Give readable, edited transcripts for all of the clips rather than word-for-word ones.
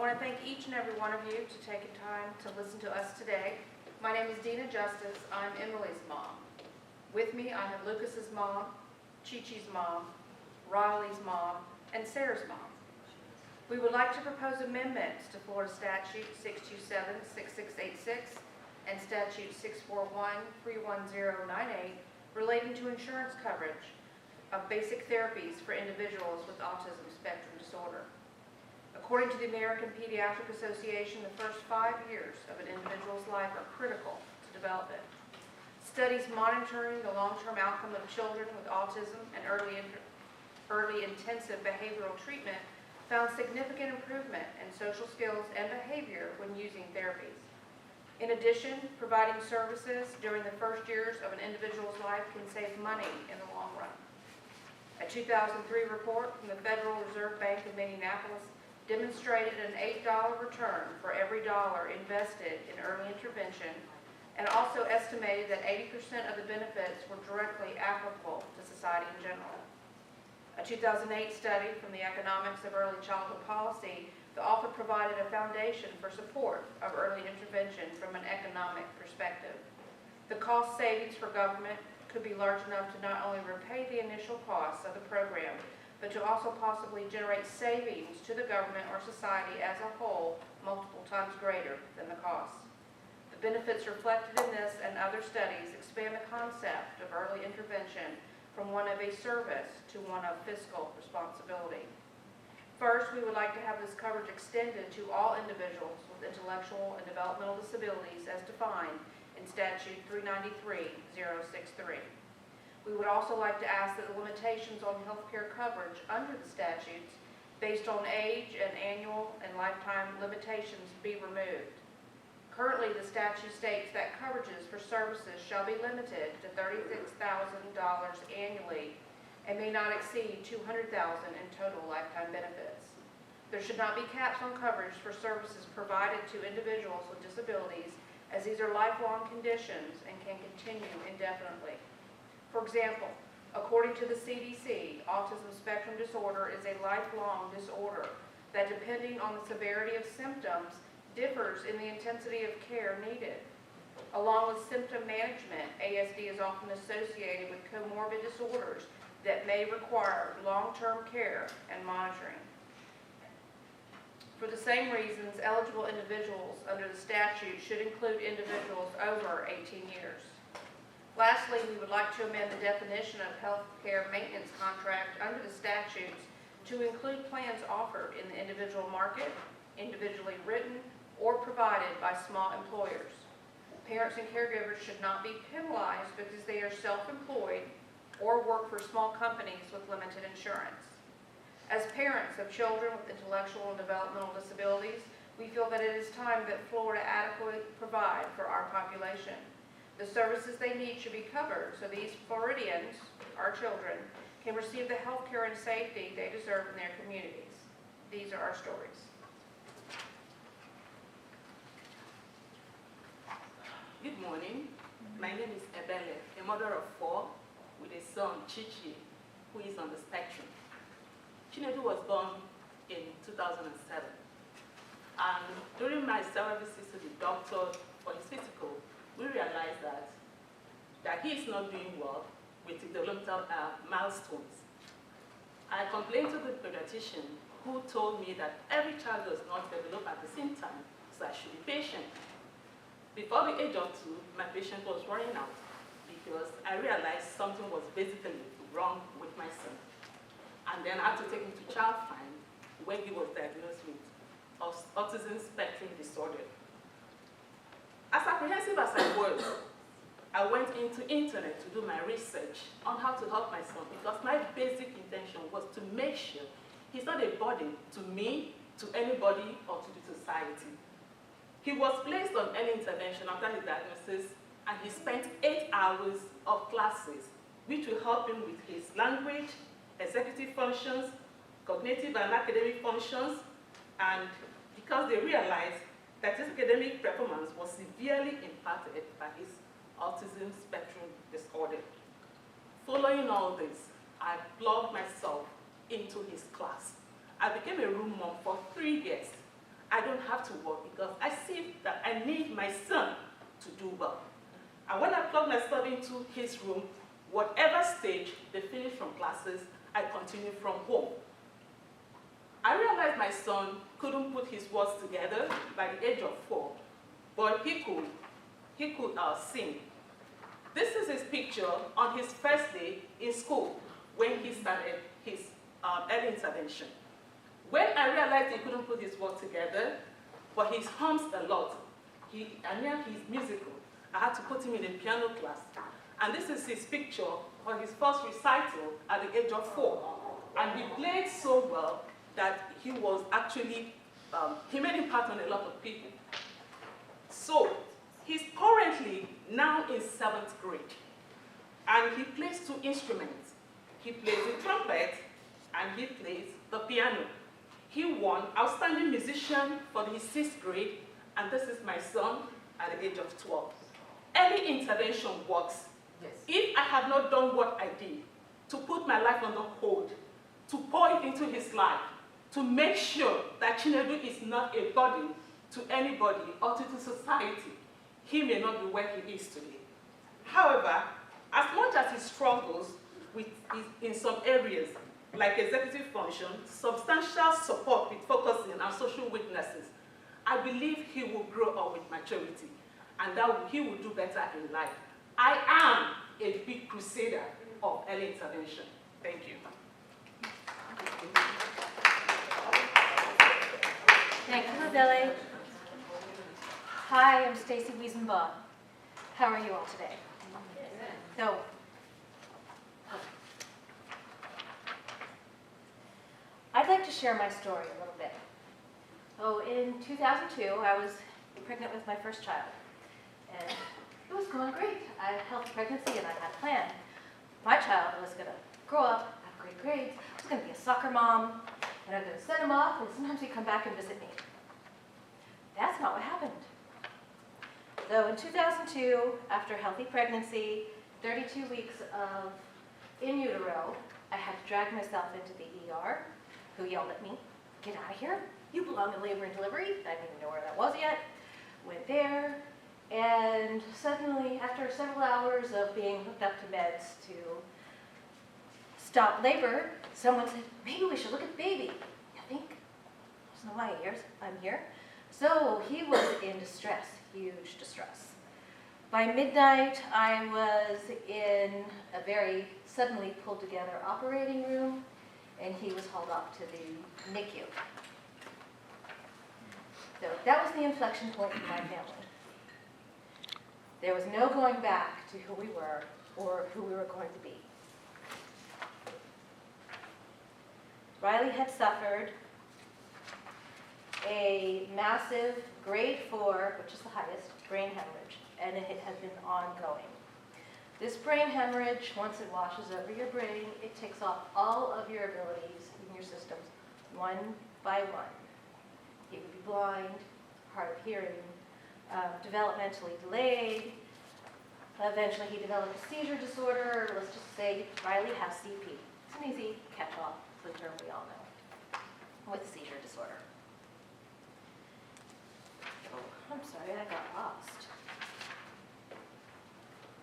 want to thank each and every one of you to taking time to listen to us today. My name is Dina Justice. I'm Emily's mom. With me, I have Lucas's mom, Chi-Chi's mom, Riley's mom, and Sarah's mom. We would like to propose amendments to Florida Statute 627-6686 and Statute 641-31098 relating to insurance coverage of basic therapies for individuals with autism spectrum disorder. According to the American Pediatric Association, the first 5 years of an individual's life are critical to development. Studies monitoring the long-term outcome of children with autism and early intensive behavioral treatment found significant improvement in social skills and behavior when using therapies. In addition, providing services during the first years of an individual's life can save money in the long run. A 2003 report from the Federal Reserve Bank of Minneapolis demonstrated an $8 return for every dollar invested in early intervention, and also estimated that 80% of the benefits were directly applicable to society in general. A 2008 study from the Economics of Early Childhood Policy, the author provided a foundation for support of early intervention from an economic perspective. The cost savings for government could be large enough to not only repay the initial costs of the program, but to also possibly generate savings to the government or society as a whole multiple times greater than the costs. The benefits reflected in this and other studies expand the concept of early intervention from one of a service to one of fiscal responsibility. First, we would like to have this coverage extended to all individuals with intellectual and developmental disabilities as defined in Statute 393-063. We would also like to ask that the limitations on health care coverage under the statutes based on age and annual and lifetime limitations be removed. Currently, the statute states that coverages for services shall be limited to $36,000 annually and may not exceed $200,000 in total lifetime benefits. There should not be caps on coverage for services provided to individuals with disabilities, as these are lifelong conditions and can continue indefinitely. For example, according to the CDC, autism spectrum disorder is a lifelong disorder that, depending on the severity of symptoms, differs in the intensity of care needed. Along with symptom management, ASD is often associated with comorbid disorders that may require long-term care and monitoring. For the same reasons, eligible individuals under the statute should include individuals over 18 years. Lastly, we would like to amend the definition of health care maintenance contract under the statutes to include plans offered in the individual market, individually written, or provided by small employers. Parents and caregivers should not be penalized because they are self-employed or work for small companies with limited insurance. As parents of children with intellectual and developmental disabilities, we feel that it is time that Florida adequately provide for our population. The services they need should be covered so these Floridians, our children, can receive the health care and safety they deserve in their communities. These are our stories. Good morning. My name is Caballero, a mother of 4 with a son, Chi-Chi, who is on the spectrum. Chinedu was born in 2007. And during my several visits to the doctor for his physical, we realized that he is not doing well with the developmental milestones. I complained to the pediatrician, who told me that every child does not develop at the same time, so I should be patient. Before the age of 2, my patient was running out because I realized something was basically wrong with my son. And then I had to take him to Child Find, where he was diagnosed with autism spectrum disorder. As apprehensive as I was, I went into internet to do my research on how to help my son, because my basic intention was to make sure he's not a burden to me, to anybody, or to the society. He was placed on early intervention after his diagnosis, and he spent 8 hours of classes, which will help him with his language, executive functions, cognitive and academic functions, and because they realized that his academic performance was severely impacted by his autism spectrum disorder. Following all this, I plugged myself into his class. I became a room mom for 3 years. I don't have to work because I see that I need my son to do well. And when I plug my son into his room, whatever stage they finish from classes, I continue from home. I realized my son couldn't put his words together by the age of 4, but he could sing. This is his picture on his first day in school when he started his early intervention. When I realized he couldn't put his words together, but he hums a lot, and now he's musical, I had to put him in a piano class. And this is his picture for his first recital at the age of 4. And he played so well that he was actually, he made impact on a lot of people. So he's currently now in 7th grade. And he plays 2 instruments. He plays the trumpet and he plays the piano. He won Outstanding Musician for his 6th grade, and this is my son at the age of 12. Early intervention works. Yes. If I have not done what I did, to put my life on the hold, to pour it into his life, to make sure that Chinedu is not a burden to anybody or to the society, he may not be where he is today. However, as much as he struggles in some areas, like executive function, substantial support with focusing on social weaknesses, I believe he will grow up with maturity and that he will do better in life. I am a big crusader of early intervention. Thank you. Thank you, Adele. Hi, I'm Stacy Wiesenbaugh. How are you all today? So, I'd like to share my story a little bit. Oh, in 2002, I was pregnant with my first child, and it was going great. I had a healthy pregnancy, and I had a plan. My child was going to grow up, have great grades, I was going to be a soccer mom, and I'm going to send him off, and sometimes he'd come back and visit me. That's not what happened. So in 2002, after a healthy pregnancy, 32 weeks of in utero, I had to drag myself into the ER, who yelled at me, "Get out of here, you belong in labor and delivery." I didn't even know where that was yet. Went there, and suddenly, after several hours of being hooked up to meds to stop labor, someone said, "Maybe we should look at the baby." I think, I don't know why I'm here. So he was in distress, huge distress. By midnight, I was in a very suddenly pulled together operating room, and he was hauled off to the NICU. So that was the inflection point in my family. There was no going back to who we were or who we were going to be. Riley had suffered a massive grade 4, which is the highest, brain hemorrhage, and it has been ongoing. This brain hemorrhage, once it washes over your brain, it takes off all of your abilities in your systems, one by one. He would be blind, hard of hearing, developmentally delayed. Eventually he developed a seizure disorder. Let's just say Riley has CP. It's an easy catch-all, it's the term we all know, with seizure disorder. Oh, I'm sorry, I got lost.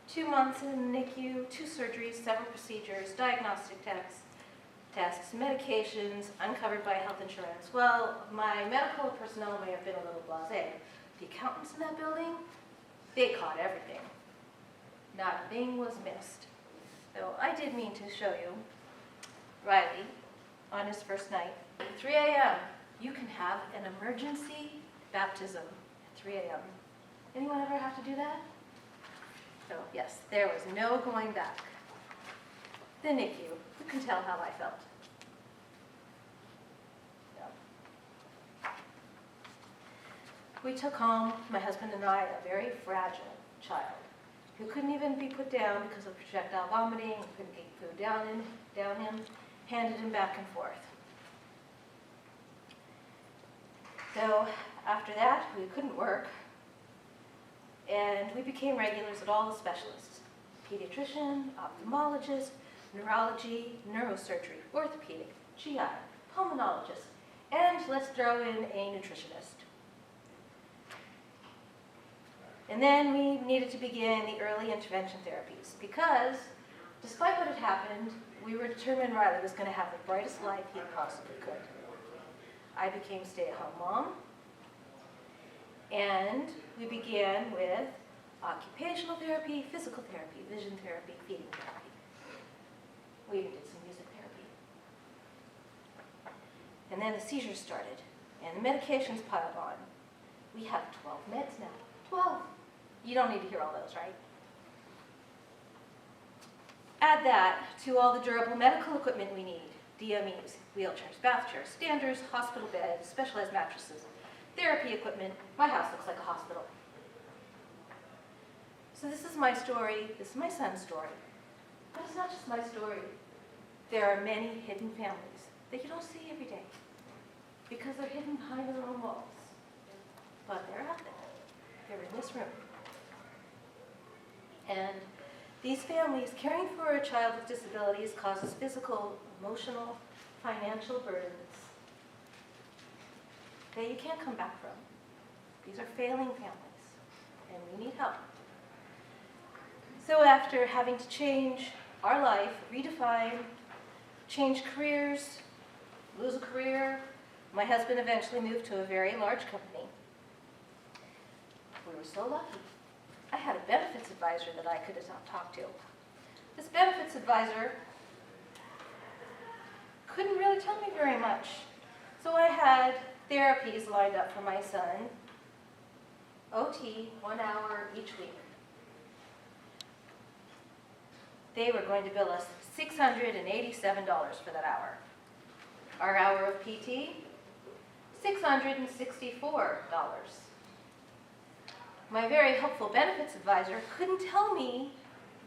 2 months in the NICU, 2 surgeries, several procedures, diagnostic tests, medications, uncovered by health insurance. Well, my medical personnel may have been a little blasé. The accountants in that building, they caught everything. Not a thing was missed. So I did mean to show you Riley on his first night. At 3 a.m., you can have an emergency baptism at 3 a.m. Anyone ever have to do that? So yes, there was no going back. The NICU, you can tell how I felt. Yeah. We took home, my husband and I, a very fragile child who couldn't even be put down because of projectile vomiting, couldn't get food down him, handed him back and forth. So after that, we couldn't work, and we became regulars at all the specialists: pediatrician, ophthalmologist, neurology, neurosurgery, orthopedic, GI, pulmonologist, And let's throw in a nutritionist. And then we needed to begin the early intervention therapies because despite what had happened, we were determined Riley was going to have the brightest life he possibly could. I became stay-at-home mom, and we began with occupational therapy, physical therapy, vision therapy, feeding therapy. We even did some music therapy. And then the seizures started, and the medications piled on. We have 12 meds now. 12. You don't need to hear all those, right? Add that to all the durable medical equipment we need. DMEs, wheelchairs, bath chairs, standers, hospital beds, specialized mattresses, therapy equipment. My house looks like a hospital. So this is my story. This is my son's story. But it's not just my story. There are many hidden families that you don't see every day because they're hidden behind their own walls. But they're out there. They're in this room. And these families, caring for a child with disabilities causes physical, emotional, financial burdens that you can't come back from. These are failing families, and we need help. So after having to change our life, redefine, change careers, lose a career, my husband eventually moved to a very large company. We were so lucky. I had a benefits advisor that I could talk to. This benefits advisor couldn't really tell me very much. So I had therapies lined up for my son, OT, 1 hour each week. They were going to bill us $687 for that hour. Our hour of PT, $664. My very helpful benefits advisor couldn't tell me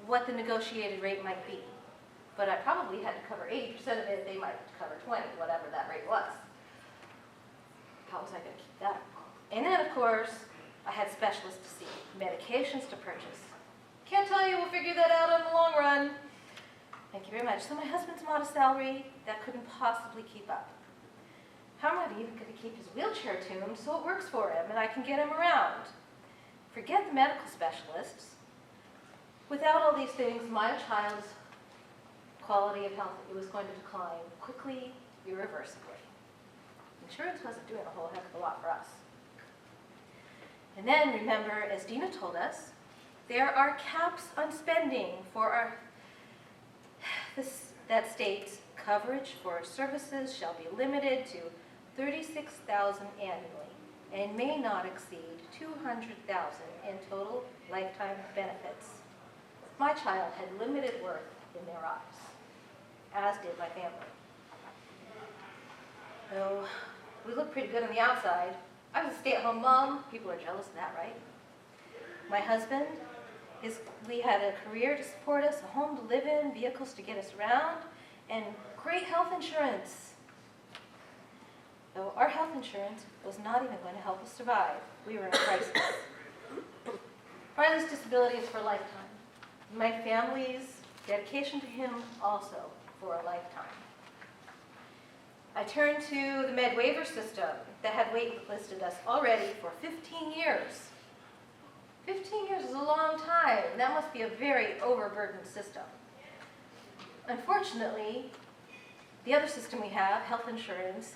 what the negotiated rate might be, but I probably had to cover 80% of it. They might cover 20, whatever that rate was. How was I going to keep that? And then, of course, I had specialists to see, medications to purchase. Can't tell you, we'll figure that out in the long run. Thank you very much. So my husband's modest salary, that couldn't possibly keep up. How am I even going to keep his wheelchair tuned so it works for him and I can get him around? Forget the medical specialists. Without all these things, my child's quality of health was going to decline quickly, irreversibly. Insurance wasn't doing a whole heck of a lot for us. And then, remember, as Dina told us, there are caps on spending for that states coverage for services shall be limited to $36,000 annually and may not exceed $200,000 in total lifetime benefits. My child had limited worth in their eyes, as did my family. So we looked pretty good on the outside. I was a stay-at-home mom. People are jealous of that, right? My husband, we had a career to support us, a home to live in, vehicles to get us around, and great health insurance. Though our health insurance was not even going to help us survive. We were in a crisis. Riley's disability is for a lifetime. My family's dedication to him also for a lifetime. I turned to the med waiver system that had waitlisted us already for 15 years. 15 years is a long time. That must be a very overburdened system. Unfortunately, the other system we have, health insurance,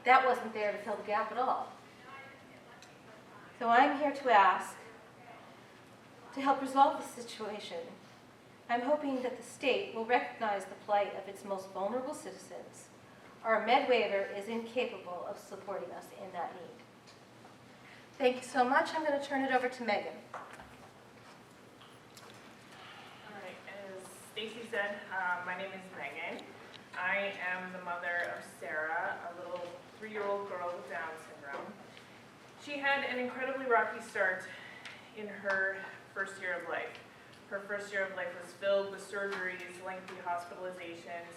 that wasn't there to fill the gap at all. So I'm here to ask to help resolve the situation. I'm hoping that the state will recognize the plight of its most vulnerable citizens. Our med waiver is incapable of supporting us in that need. Thank you so much. I'm going to turn it over to Megan. All right, as Stacy said, my name is Megan. I am the mother of Sarah, a little 3-year-old girl with Down syndrome. She had an incredibly rocky start in her first year of life. Her first year of life was filled with surgeries, lengthy hospitalizations,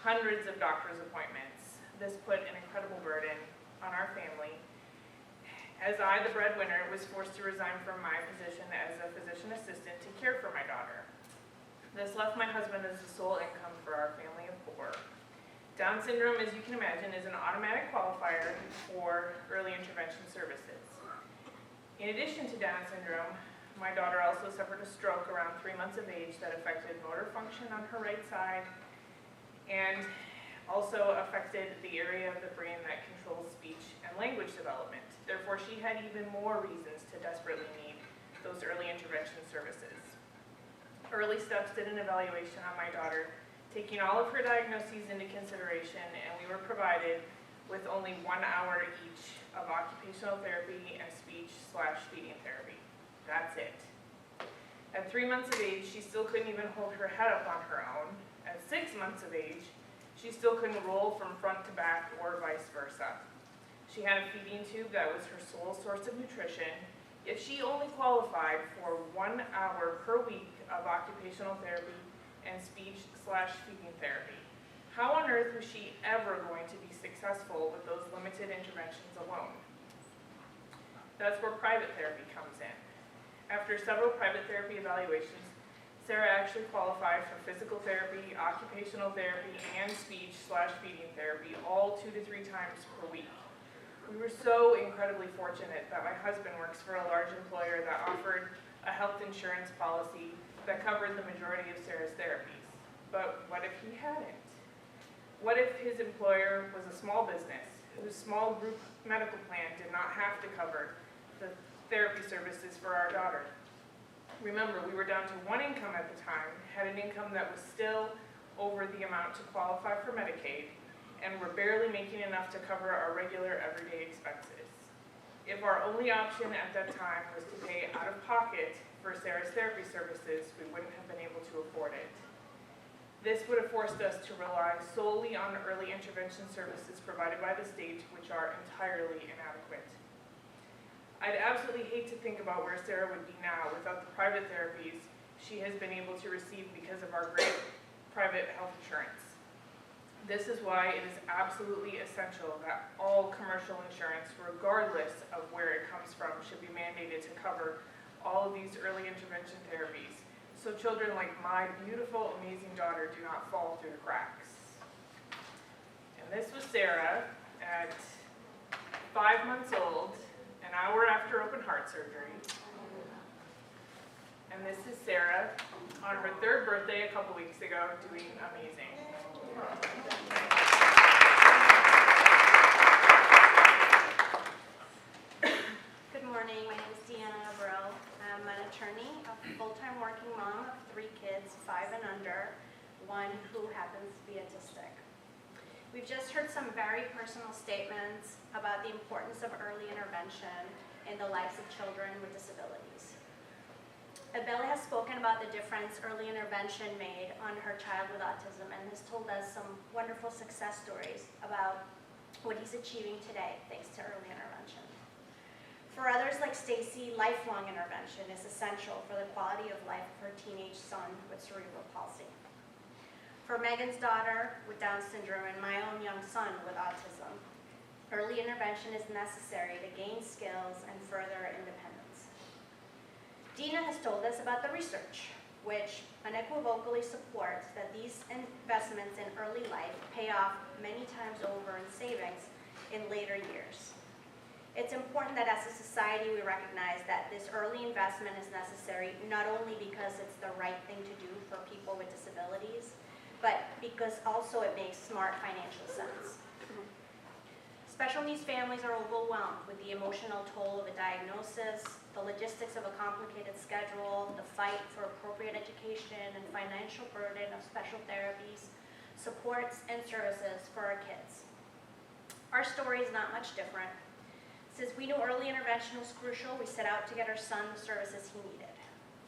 hundreds of doctor's appointments. This put an incredible burden on our family. As I, the breadwinner, was forced to resign from my position as a physician assistant to care for my daughter. This left my husband as the sole income for our family of 4. Down syndrome, as you can imagine, is an automatic qualifier for early intervention services. In addition to Down syndrome, my daughter also suffered a stroke around 3 months of age that affected motor function on her right side and also affected the area of the brain that controls speech and language development. Therefore, she had even more reasons to desperately need those early intervention services. Early Steps did an evaluation on my daughter, taking all of her diagnoses into consideration, and we were provided with only 1 hour each of occupational therapy and speech/feeding therapy. That's it. At 3 months of age, she still couldn't even hold her head up on her own. At 6 months of age, she still couldn't roll from front to back or vice versa. She had a feeding tube that was her sole source of nutrition, yet she only qualified for 1 hour per week of occupational therapy and speech/feeding therapy. How on earth was she ever going to be successful with those limited interventions alone? That's where private therapy comes in. After several private therapy evaluations, Sarah actually qualified for physical therapy, occupational therapy, and speech/feeding therapy all 2 to 3 times per week. We were so incredibly fortunate that my husband works for a large employer that offered a health insurance policy that covered the majority of Sarah's therapies. But what if he hadn't? What if his employer was a small business whose small group medical plan did not have to cover the therapy services for our daughter? Remember, we were down to 1 income at the time, had an income that was still over the amount to qualify for Medicaid, and were barely making enough to cover our regular everyday expenses. If our only option at that time was to pay out of pocket for Sarah's therapy services, we wouldn't have been able to afford it. This would have forced us to rely solely on early intervention services provided by the state, which are entirely inadequate. I'd absolutely hate to think about where Sarah would be now without the private therapies she has been able to receive because of our great private health insurance. This is why it is absolutely essential that all commercial insurance, regardless of where it comes from, should be mandated to cover all of these early intervention therapies, so children like my beautiful, amazing daughter do not fall through the cracks. And this was Sarah at 5 months old, an hour after open heart surgery. And this is Sarah on her 3rd birthday a couple weeks ago, doing amazing. Good morning, my name is Deanna Abreu. I'm an attorney, a full-time working mom of 3 kids, 5 and under, 1 who happens to be autistic. We've just heard some very personal statements about the importance of early intervention in the lives of children with disabilities. Abella has spoken about the difference early intervention made on her child with autism and has told us some wonderful success stories about what he's achieving today thanks to early intervention. For others like Stacy, lifelong intervention is essential for the quality of life of her teenage son with cerebral palsy. For Megan's daughter with Down syndrome and my own young son with autism, early intervention is necessary to gain skills and further independence. Dina has told us about the research, which unequivocally supports that these investments in early life pay off many times over in savings in later years. It's important that as a society we recognize that this early investment is necessary not only because it's the right thing to do for people with disabilities, but because also it makes smart financial sense. Special needs families are overwhelmed with the emotional toll of a diagnosis, the logistics of a complicated schedule, the fight for appropriate education, and financial burden of special therapies, supports, and services for our kids. Our story is not much different. Since we knew early intervention was crucial, we set out to get our son the services he needed.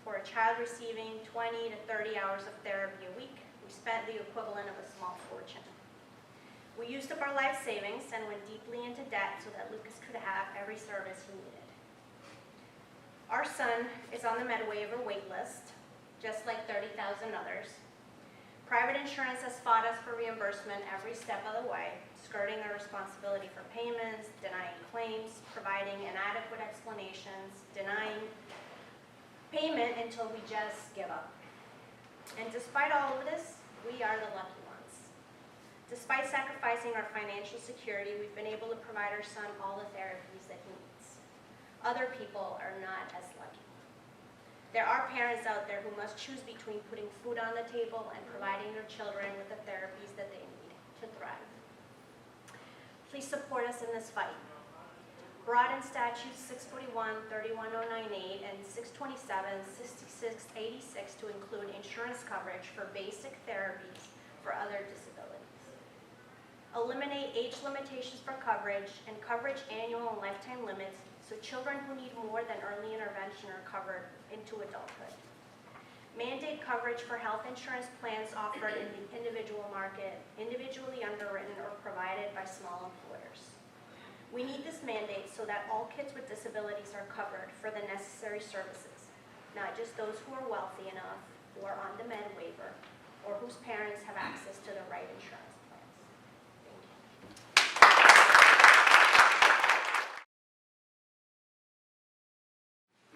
For a child receiving 20 to 30 hours of therapy a week, we spent the equivalent of a small fortune. We used up our life savings and went deeply into debt so that Lucas could have every service he needed. Our son is on the MedWaiver wait list, just like 30,000 others. Private insurance has fought us for reimbursement every step of the way, skirting our responsibility for payments, denying claims, providing inadequate explanations, denying payment until we just give up. And despite all of this, we are the lucky ones. Despite sacrificing our financial security, we've been able to provide our son all the therapies that he needs. Other people are not as lucky. There are parents out there who must choose between putting food on the table and providing their children with the therapies that they need to thrive. Please support us in this fight. Brought in statutes 641, 31098, and 627, 6686 to include insurance coverage for basic therapies for other disabilities. Eliminate age limitations for coverage and coverage annual and lifetime limits so children who need more than early intervention are covered into adulthood. Mandate coverage for health insurance plans offered in the individual market, individually underwritten or provided by small employers. We need this mandate so that all kids with disabilities are covered for the necessary services, not just those who are wealthy enough, who are on the med waiver, or whose parents have access to the right insurance plans. Thank you.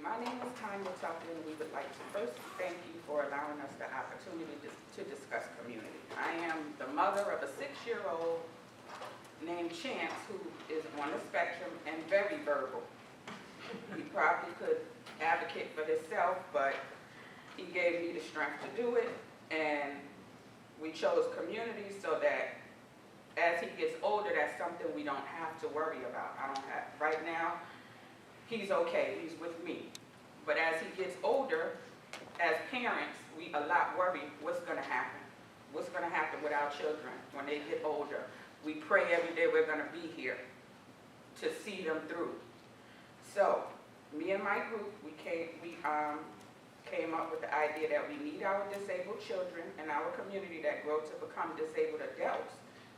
My name is Tanya Tucker, and we would like to first thank you for allowing us the opportunity to discuss community. I am the mother of a 6-year-old named Chance, who is on the spectrum and very verbal. He probably could advocate for himself, but he gave me the strength to do it, and we chose community so that as he gets older, that's something we don't have to worry about. Right now, he's okay, he's with me. But as he gets older, as parents, we a lot worry what's gonna happen. What's gonna happen with our children when they get older? We pray every day we're gonna be here to see them through. So, me and my group, we came up with the idea that we need our disabled children in our community that grow to become disabled adults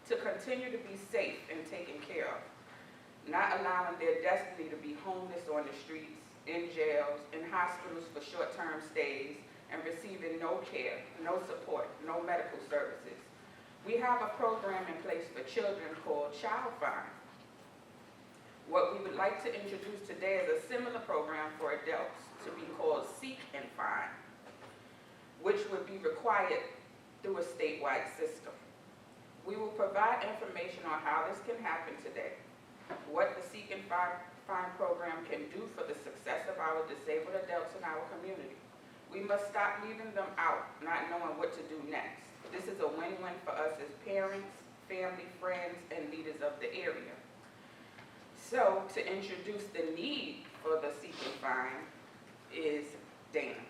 to continue to be safe and taken care of, not allowing their destiny to be homeless on the streets, in jails, in hospitals for short-term stays, and receiving no care, no support, no medical services. We have a program in place for children called Child Find. What we would like to introduce today is a similar program for adults to be called Seek and Find, which would be required through a statewide system. We will provide information on how this can happen today, what the Seek and Find program can do for the success of our disabled adults in our community. We must stop leaving them out, not knowing what to do next. This is a win-win for us as parents, family, friends, and leaders of the area. So, to introduce the need for the Seek and Find is Dana.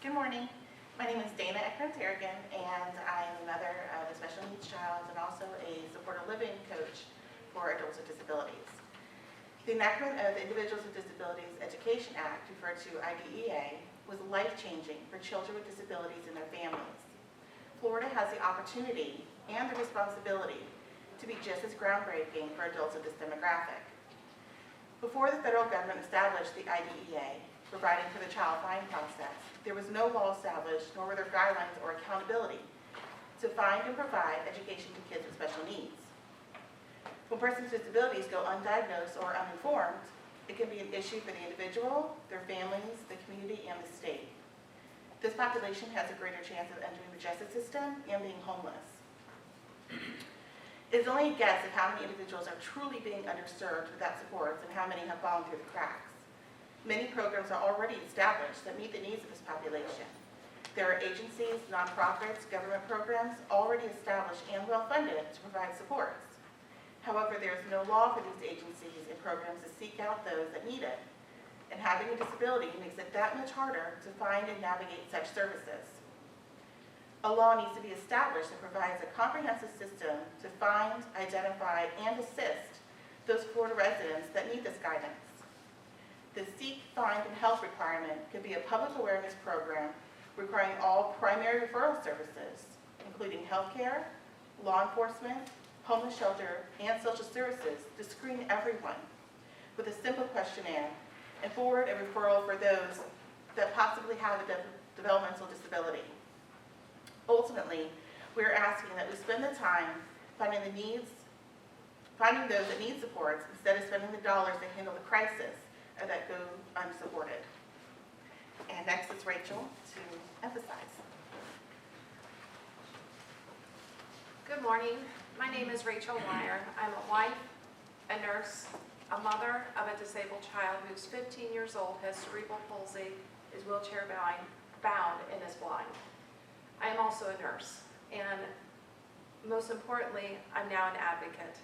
Good morning. My name is Dana Eckert-Terrigan, and I am the mother of a special needs child and also a supported living coach for adults with disabilities. The enactment of the Individuals with Disabilities Education Act, referred to IDEA, was life-changing for children with disabilities and their families. Florida has the opportunity and the responsibility to be just as groundbreaking for adults of this demographic. Before the federal government established the IDEA, providing for the child find process, there was no law established, nor were there guidelines or accountability to find and provide education to kids with special needs. When persons with disabilities go undiagnosed or uninformed, it can be an issue for the individual, their families, the community, and the state. This population has a greater chance of entering the justice system and being homeless. It is only a guess of how many individuals are truly being underserved without supports and how many have fallen through the cracks. Many programs are already established that meet the needs of this population. There are agencies, nonprofits, government programs already established and well-funded to provide supports. However, there is no law for these agencies and programs to seek out those that need it, and having a disability makes it that much harder to find and navigate such services. A law needs to be established that provides a comprehensive system to find, identify, and assist those Florida residents that need this guidance. The Seek, Find, and Help requirement could be a public awareness program requiring all primary referral services, including healthcare, law enforcement, homeless shelter, and social services, to screen everyone with a simple questionnaire and forward a referral for those that possibly have a developmental disability. Ultimately, we are asking that we spend the time finding those that need supports instead of spending the dollars to handle the crisis that go unsupported. And next is Rachel to emphasize. Good morning. My name is Rachel Meyer. I'm a wife, a nurse, a mother of a disabled child who's 15 years old, has cerebral palsy, is wheelchair bound, and is blind. I am also a nurse, and most importantly, I'm now an advocate.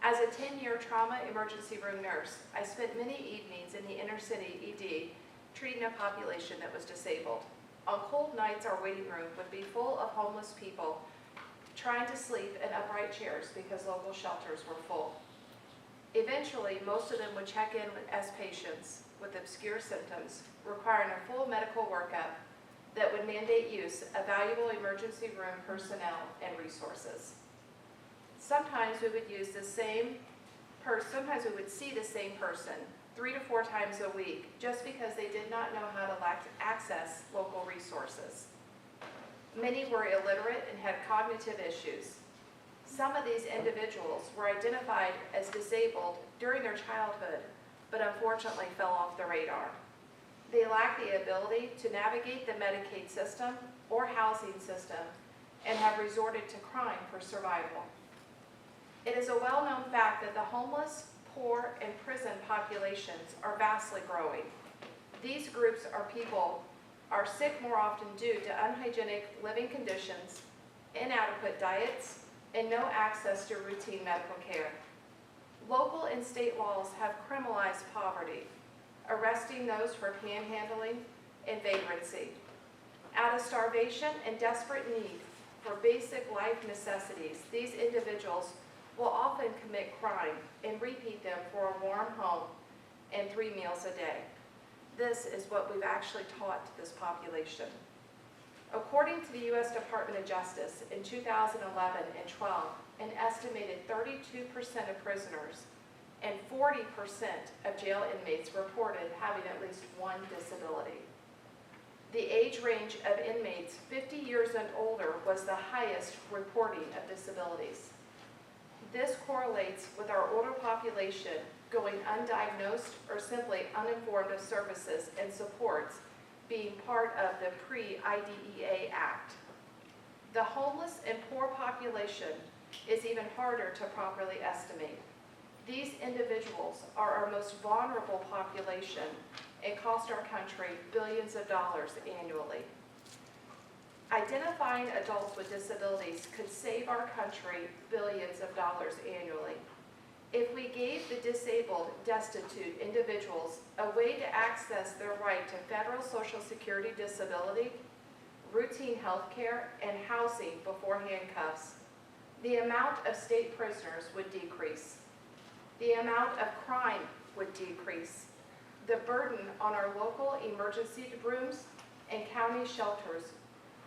As a 10-year trauma emergency room nurse, I spent many evenings in the inner city ED treating a population that was disabled. On cold nights, our waiting room would be full of homeless people trying to sleep in upright chairs because local shelters were full. Eventually, most of them would check in as patients with obscure symptoms requiring a full medical workup that would mandate use of valuable emergency room personnel and resources. Sometimes we would see the same person 3 to 4 times a week just because they did not know how to access local resources. Many were illiterate and had cognitive issues. Some of these individuals were identified as disabled during their childhood, but unfortunately fell off the radar. They lack the ability to navigate the Medicaid system or housing system and have resorted to crime for survival. It is a well-known fact that the homeless, poor, and prison populations are vastly growing. These groups are sick more often due to unhygienic living conditions, inadequate diets, and no access to routine medical care. Local and state laws have criminalized poverty, arresting those for panhandling and vagrancy. Out of starvation and desperate need for basic life necessities, these individuals will often commit crime and repeat them for a warm home and 3 meals a day. This is what we've actually taught to this population. According to the U.S. Department of Justice, in 2011 and 12, an estimated 32% of prisoners and 40% of jail inmates reported having at least one disability. The age range of inmates 50 years and older was the highest reporting of disabilities. This correlates with our older population going undiagnosed or simply uninformed of services and supports being part of the pre-IDEA Act. The homeless and poor population is even harder to properly estimate. These individuals are our most vulnerable population and cost our country billions of dollars annually. Identifying adults with disabilities could save our country billions of dollars annually. If we gave the disabled, destitute individuals a way to access their right to federal Social Security disability, routine health care, and housing before handcuffs, the amount of state prisoners would decrease. The amount of crime would decrease. The burden on our local emergency rooms and county shelters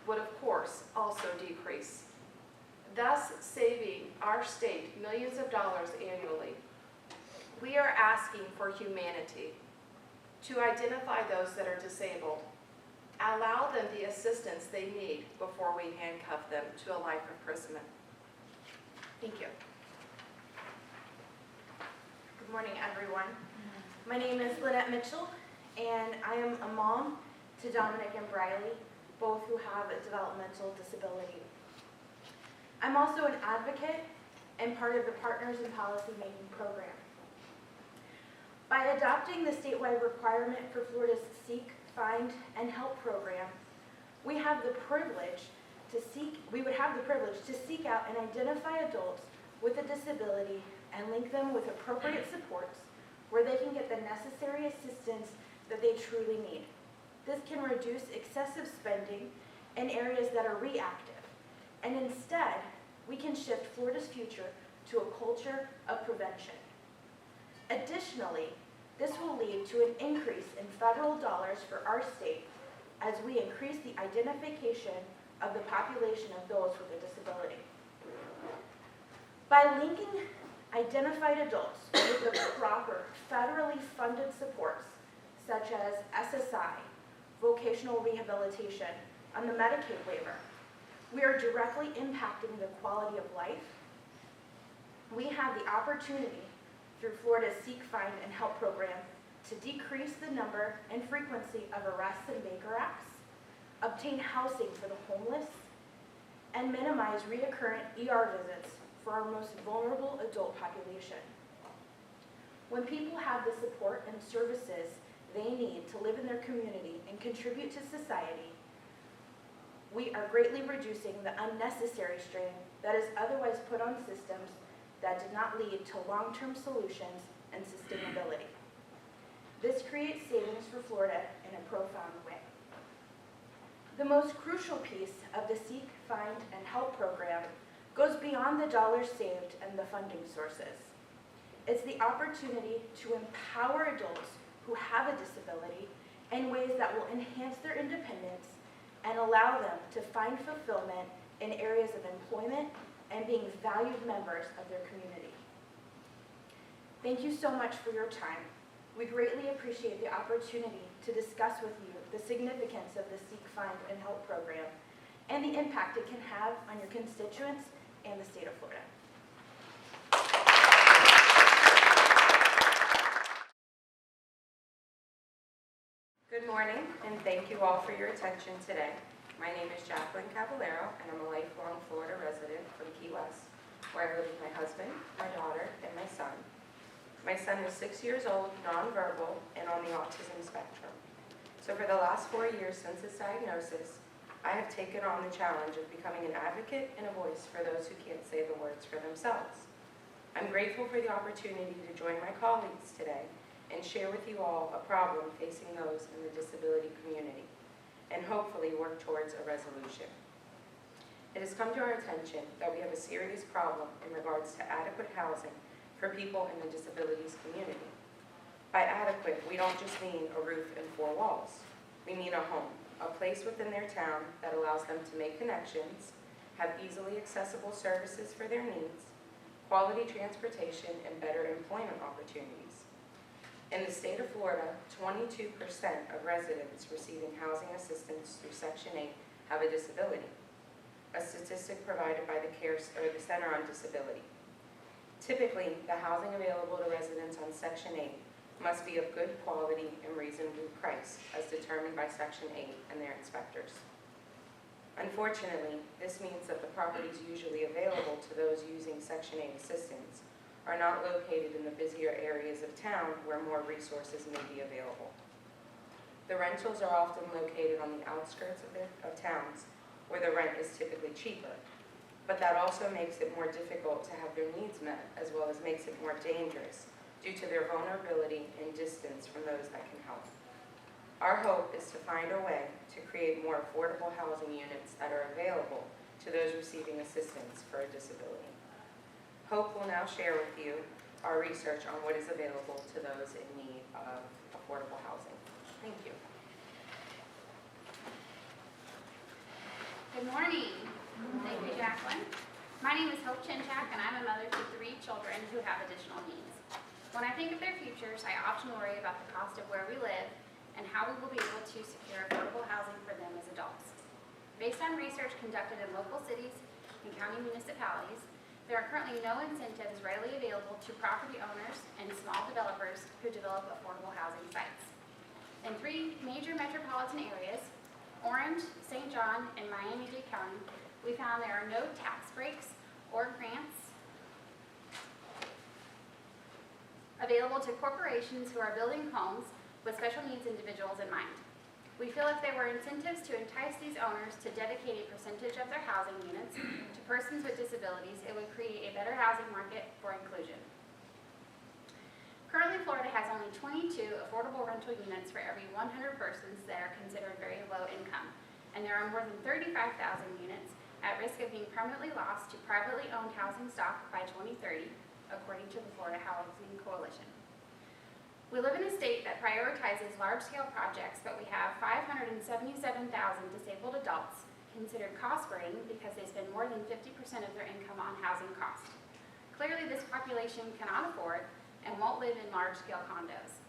would, of course, also decrease, thus saving our state millions of dollars annually. We are asking for humanity, to identify those that are disabled, allow them the assistance they need before we handcuff them to a life imprisonment. Thank you. Good morning, everyone. My name is Lynette Mitchell, and I am a mom to Dominic and Briley, both who have a developmental disability. I'm also an advocate and part of the Partners in Policy Making program. By adopting the statewide requirement for Florida's Seek, Find, and Help program, we would have the privilege to seek out and identify adults with a disability and link them with appropriate supports where they can get the necessary assistance that they truly need. This can reduce excessive spending in areas that are reactive, and instead, we can shift Florida's future to a culture of prevention. Additionally, this will lead to an increase in federal dollars for our state as we increase the identification of the population of those with a disability. By linking identified adults with the proper federally funded supports, such as SSI, vocational rehabilitation, and the Medicaid waiver, we are directly impacting the quality of life. We have the opportunity through Florida's Seek, Find, and Help program to decrease the number and frequency of arrests and Baker Acts, obtain housing for the homeless, and and minimize reoccurrent ER visits for our most vulnerable adult population. When people have the support and services they need to live in their community and contribute to society, we are greatly reducing the unnecessary strain that is otherwise put on systems that did not lead to long-term solutions and sustainability. This creates savings for Florida in a profound way. The most crucial piece of the Seek, Find, and Help program goes beyond the dollars saved and the funding sources. It's the opportunity to empower adults who have a disability in ways that will enhance their independence and allow them to find fulfillment in areas of employment and being valued members of their community. Thank you so much for your time. We greatly appreciate the opportunity to discuss with you the significance of the Seek, Find, and Help program and the impact it can have on your constituents and the state of Florida. Good morning, and thank you all for your attention today. My name is Caballero, and I'm a lifelong Florida resident from Key West, where I live with my husband, my daughter, and my son. My son is 6 years old, nonverbal, and on the autism spectrum. So for the last 4 years since his diagnosis, I have taken on the challenge of becoming an advocate and a voice for those who can't say the words for themselves. I'm grateful for the opportunity to join my colleagues today and share with you all a problem facing those in the disability community, and hopefully work towards a resolution. It has come to our attention that we have a serious problem in regards to adequate housing for people in the disabilities community. By adequate, we don't just mean a roof and 4 walls. We mean a home, a place within their town that allows them to make connections, have easily accessible services for their needs, quality transportation, and better employment opportunities. In the state of Florida, 22% of residents receiving housing assistance through Section 8 have a disability, a statistic provided by the Center on Disability. Typically, the housing available to residents on Section 8 must be of good quality and reasonably priced, as determined by Section 8 and their inspectors. Unfortunately, this means that the properties usually available to those using Section 8 assistance are not located in the busier areas of town where more resources may be available. The rentals are often located on the outskirts of towns where the rent is typically cheaper, but that also makes it more difficult to have their needs met, as well as makes it more dangerous due to their vulnerability and distance from those that can help. Our hope is to find a way to create more affordable housing units that are available to those receiving assistance for a disability. Hope will now share with you our research on what is available to those in need of affordable housing. Thank you. Good morning. Thank you, Jacqueline. My name is Hope Chinchak, and I'm a mother to 3 children who have additional needs. When I think of their futures, I often worry about the cost of where we live and how we will be able to secure affordable housing for them as adults. Based on research conducted in local cities and county municipalities, there are currently no incentives readily available to property owners and small developers who develop affordable housing sites. In 3 major metropolitan areas, Orange, St. John, and Miami-Dade County, we found there are no tax breaks or grants available to corporations who are building homes with special needs individuals in mind. We feel if there were incentives to entice these owners to dedicate a percentage of their housing units to persons with disabilities, it would create a better housing market for inclusion. Currently, Florida has only 22 affordable rental units for every 100 persons that are considered very low income, and there are more than 35,000 units at risk of being permanently lost to privately owned housing stock by 2030, according to the Florida Housing Coalition. We live in a state that prioritizes large-scale projects, but we have 577,000 disabled adults considered cost-burden because they spend more than 50% of their income on housing costs. Clearly, this population cannot afford and won't live in large-scale condos.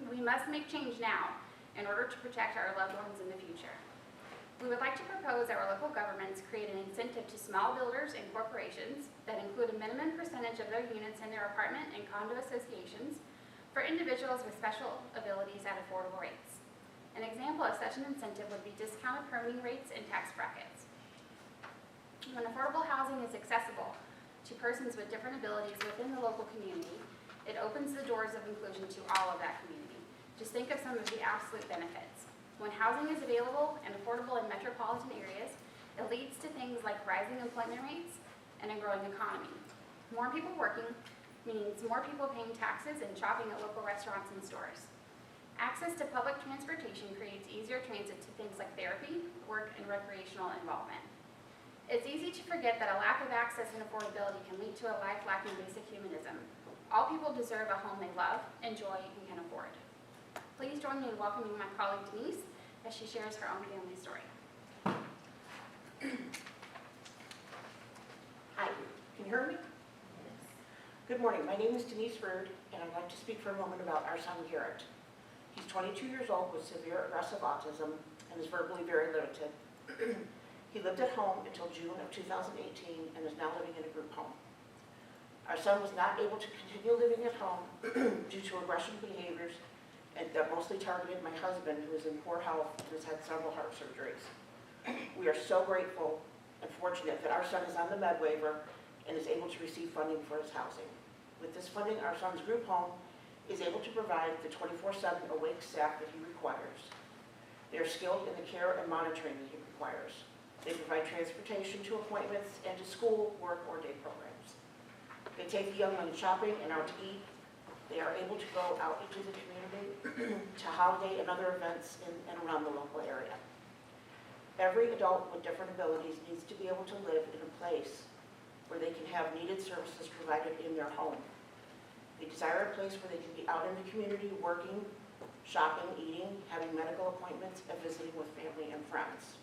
We must make change now in order to protect our loved ones in the future. We would like to propose our local governments create an incentive to small builders and corporations that include a minimum percentage of their units in their apartment and condo associations for individuals with special abilities at affordable rates. An example of such an incentive would be discounted permitting rates and tax brackets. When affordable housing is accessible to persons with different abilities within the local community, it opens the doors of inclusion to all of that community. Just think of some of the absolute benefits. When housing is available and affordable in metropolitan areas, it leads to things like rising employment rates and a growing economy. More people working means more people paying taxes and shopping at local restaurants and stores. Access to public transportation creates easier transit to things like therapy, work, and recreational involvement. It's easy to forget that a lack of access and affordability can lead to a life lacking basic humanism. All people deserve a home they love, enjoy, and can afford. Please join me in welcoming my colleague Denise as she shares her own family story. Hi, can you hear me? Good morning, my name is Denise Rude, and I'd like to speak for a moment about our son Garrett. He's 22 years old with severe aggressive autism and is verbally very limited. He lived at home until June of 2018 and is now living in a group home. Our son was not able to continue living at home due to aggression behaviors and that mostly targeted my husband, who is in poor health and has had several heart surgeries. We are so grateful and fortunate that our son is on the med waiver and is able to receive funding for his housing. With this funding, our son's group home is able to provide the 24/7 awake staff that he requires. They are skilled in the care and monitoring that he requires. They provide transportation to appointments and to school, work, or day programs. They take the young ones shopping and out to eat. They are able to go out into the community to holiday and other events in and around the local area. Every adult with different abilities needs to be able to live in a place where they can have needed services provided in their home. They desire a place where they can be out in the community working, shopping, eating, having medical appointments, and visiting with family and friends.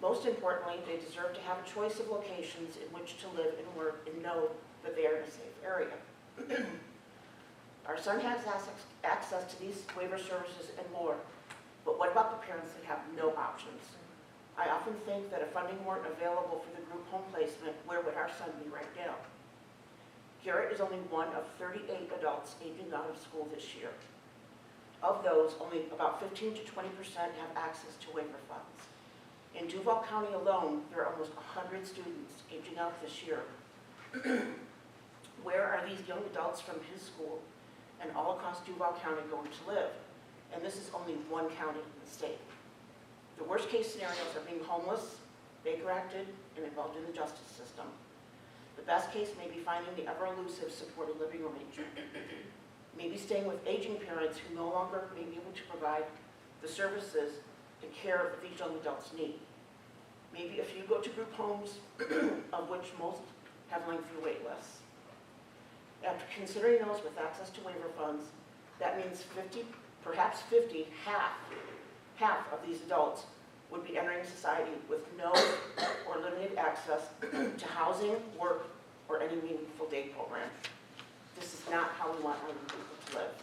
Most importantly, they deserve to have a choice of locations in which to live and work and know that they are in a safe area. Our son has access to these waiver services and more, but what about the parents that have no options? I often think that if funding weren't available for the group home placement, where would our son be right now? Garrett is only one of 38 adults aging out of school this year. Of those, only about 15 to 20% have access to waiver funds. In Duval County alone, there are almost 100 students aging out this year. Where are these young adults from his school and all across Duval County going to live? And this is only one county in the state. The worst case scenarios are being homeless, Baker acted, and involved in the justice system. The best case may be finding the ever-elusive supported living arrangement. Maybe staying with aging parents who no longer may be able to provide the services and care that these young adults need. Maybe a few go to group homes, of which most have lengthy wait lists. After considering those with access to waiver funds, that means 50, perhaps 50, half of these adults would be entering society with no or limited access to housing, work, or any meaningful day program. This is not how we want our young people to live.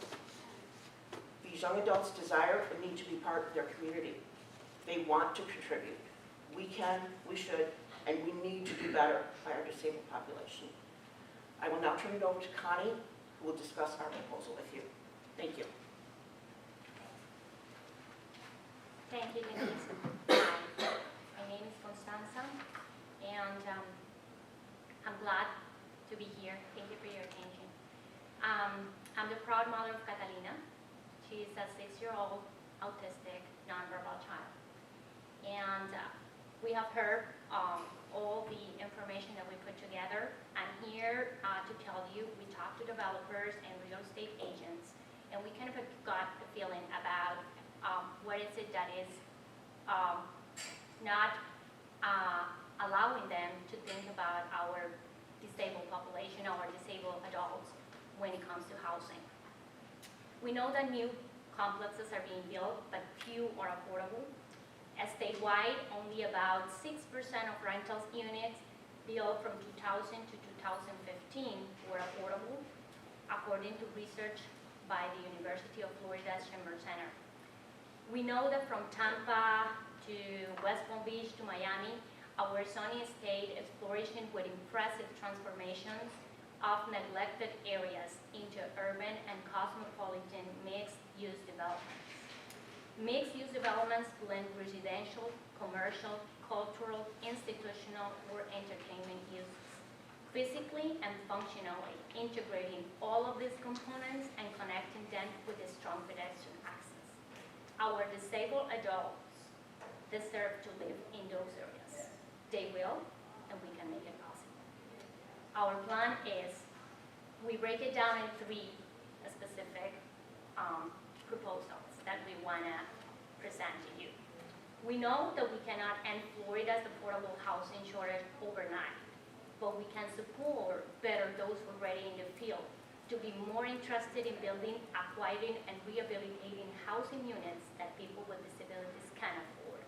These young adults desire and need to be part of their community. They want to contribute. We can, we should, and we need to do better by our disabled population. I will now turn it over to Connie, who will discuss our proposal with you. Thank you. Thank you, Denise. My name is Constanza, and I'm glad to be here. Thank you for your attention. I'm the proud mother of Catalina. She is a 6-year-old autistic nonverbal child. And we have heard all the information that we put together. I'm here to tell you, we talked to developers and real estate agents, and we kind of got the feeling about what is it that is not allowing them to think about our disabled population, our disabled adults, when it comes to housing. We know that new complexes are being built, but few are affordable. Statewide, only about 6% of rentals units built from 2000 to 2015 were affordable, according to research by the University of Florida's Schindler Center. We know that from Tampa to West Palm Beach to Miami, our sunny state is flourishing with impressive transformations of neglected areas into urban and cosmopolitan mixed-use developments. Mixed-use developments blend residential, commercial, cultural, institutional, recreational or entertainment uses. Physically and functionally integrating all of these components and connecting them with a strong pedestrian access. Our disabled adults deserve to live in those areas. They will, and we can make it possible. Our plan is, we break it down in 3 specific proposals that we want to present to you. We know that we cannot end Florida's affordable housing shortage overnight, but we can support better those already in the field to be more interested in building, acquiring, and rehabilitating housing units that people with disabilities can afford.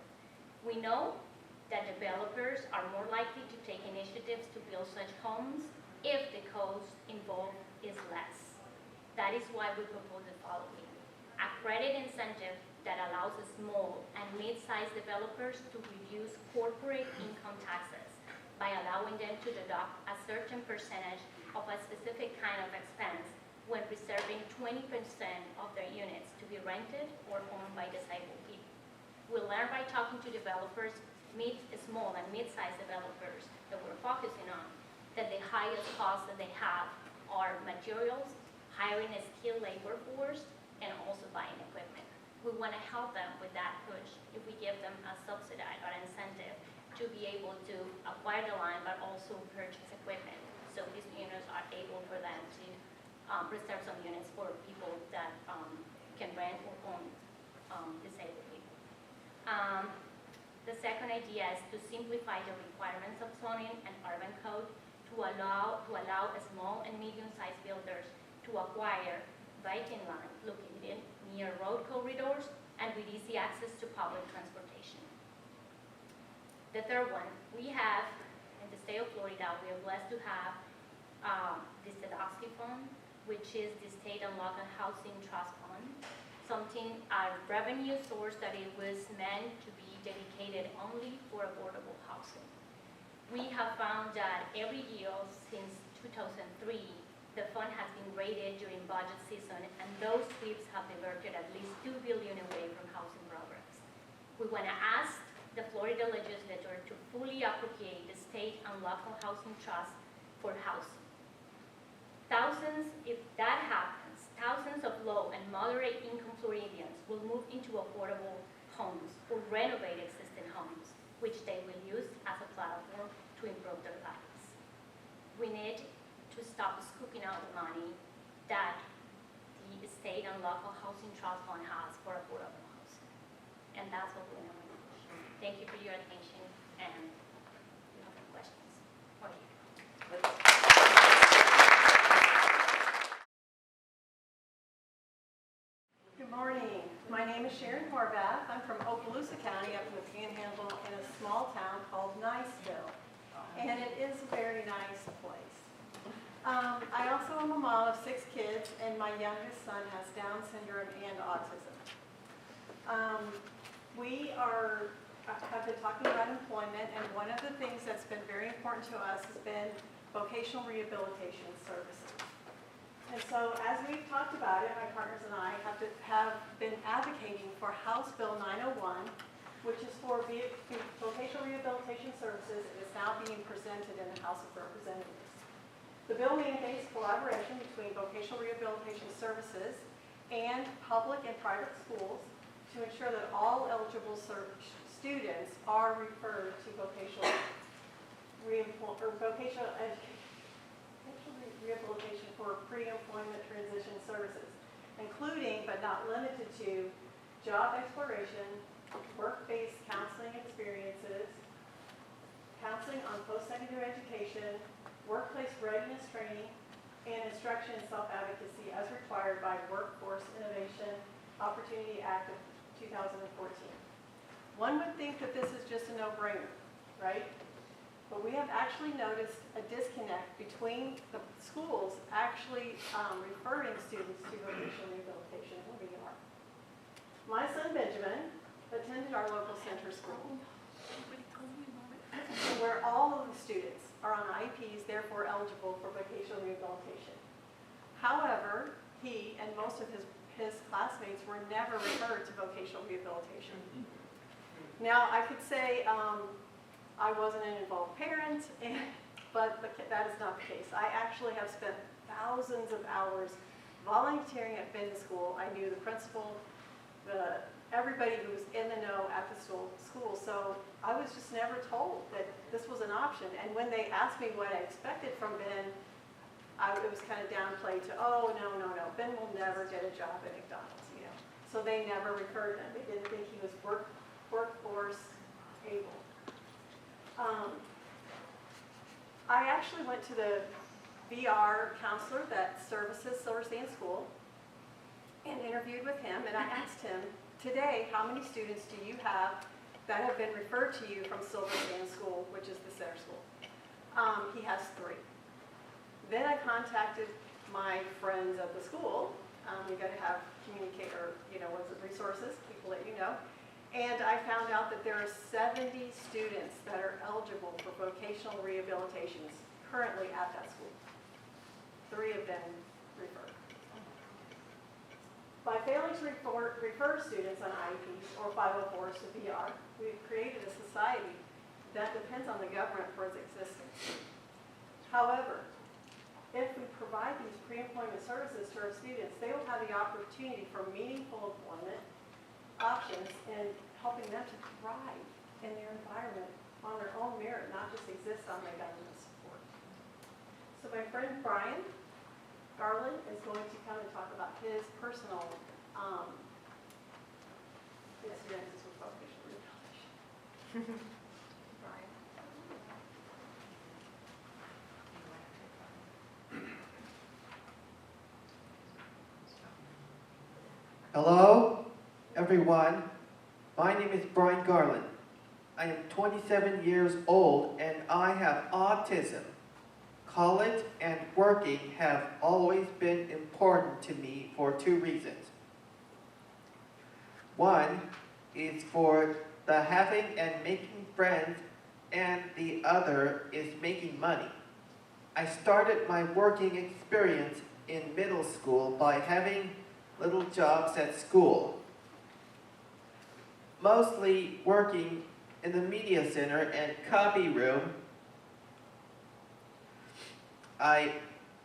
We know that developers are more likely to take initiatives to build such homes if the cost involved is less. That is why we propose the following: a credit incentive that allows small and mid-sized developers to reduce corporate income taxes by allowing them to deduct a certain percentage of a specific kind of expense when reserving 20% of their units to be rented or owned by disabled people. We learn by talking to developers, small and mid-sized developers that we're focusing on, that the highest costs that they have are materials, hiring a skilled labor force, and also buying equipment. We want to help them with that push if we give them a subsidy or incentive to be able to acquire the land but also purchase equipment. So these units are able for them to reserve some units for people that can rent or own disabled people. The second idea is to simplify the requirements of zoning and urban code to allow small and medium-sized builders to acquire vacant land located near road corridors and with easy access to public transportation. The third one, we have, in the state of Florida, we are blessed to have the Sadowski Fund, which is the State and Local Housing Trust Fund, a revenue source that it was meant to be dedicated only for affordable housing. We have found that every year since 2003, the fund has been rated during budget season, and those sweeps have diverted at least $2 billion away from housing programs. We want to ask the Florida legislature to fully appropriate the state and local housing trust for housing. If that happens, thousands of low and moderate income Floridians will move into affordable homes or renovate existing homes, which they will use as a platform to improve their lives. We need to stop scooping out the money that the state and local housing trust fund has for affordable housing. And that's what we're going to do. Thank you for your attention, and if you have any questions for you. Good morning. My name is Sharon Horvath. I'm from Okaloosa County up in the Panhandle in a small town called Niceville. And it is a very nice place. I also am a mom of 6 kids, and my youngest son has Down syndrome and autism. We have been talking about employment, and one of the things that's been very important to us has been vocational rehabilitation services. And so as we've talked about it, my partners and I have been advocating for House Bill 901, which is for vocational rehabilitation services. It is now being presented in the House of Representatives. The bill mandates collaboration between vocational rehabilitation services and public and private schools to ensure that all eligible students are referred to vocational rehabilitation for pre-employment transition services, including but not limited to job exploration, work-based counseling experiences, counseling on post-secondary education, workplace readiness training, and instruction in self-advocacy as required by Workforce Innovation Opportunity Act of 2014. One would think that this is just a no-brainer, right? But we have actually noticed a disconnect between the schools actually referring students to vocational rehabilitation and we are. My son Benjamin attended our local center school, where all of the students are on IEPs, therefore eligible for vocational rehabilitation. However, he and most of his classmates were never referred to vocational rehabilitation. Now, I could say I wasn't an involved parent, but that is not the case. I actually have spent thousands of hours volunteering at Bend School. I knew the principal, everybody who was in the know at the school, so I was just never told that this was an option. And when they asked me what I expected from Ben, it was kind of downplayed to, oh, no, Ben will never get a job at McDonald's, you know. So they never referred him. They didn't think he was workforce able. I actually went to the VR counselor that services Silver Sand School and interviewed with him, and I asked him, today, how many students do you have that have been referred to you from Silver Sand School, which is the center school? He has 3. Then I contacted my friends at the school. You got to have resources, people that you know. And I found out that there are 70 students that are eligible for vocational rehabilitations currently at that school. 3 have been referred. By failing to refer students on IEPs or 504s to VR, we've created a society that depends on the government for its existence. However, if we provide these pre-employment services to our students, they will have the opportunity for meaningful employment options and helping them to thrive in their environment on their own merit, not just exist on the government support. So my friend Brian Garland is going to come and talk about his personal experiences with vocational rehabilitation. Brian. Hello, everyone. My name is Brian Garland. I am 27 years old and I have autism. College and working have always been important to me for 2 reasons. One is for the having and making friends, and the other is making money. I started my working experience in middle school by having little jobs at school, mostly working in the media center and copy room. I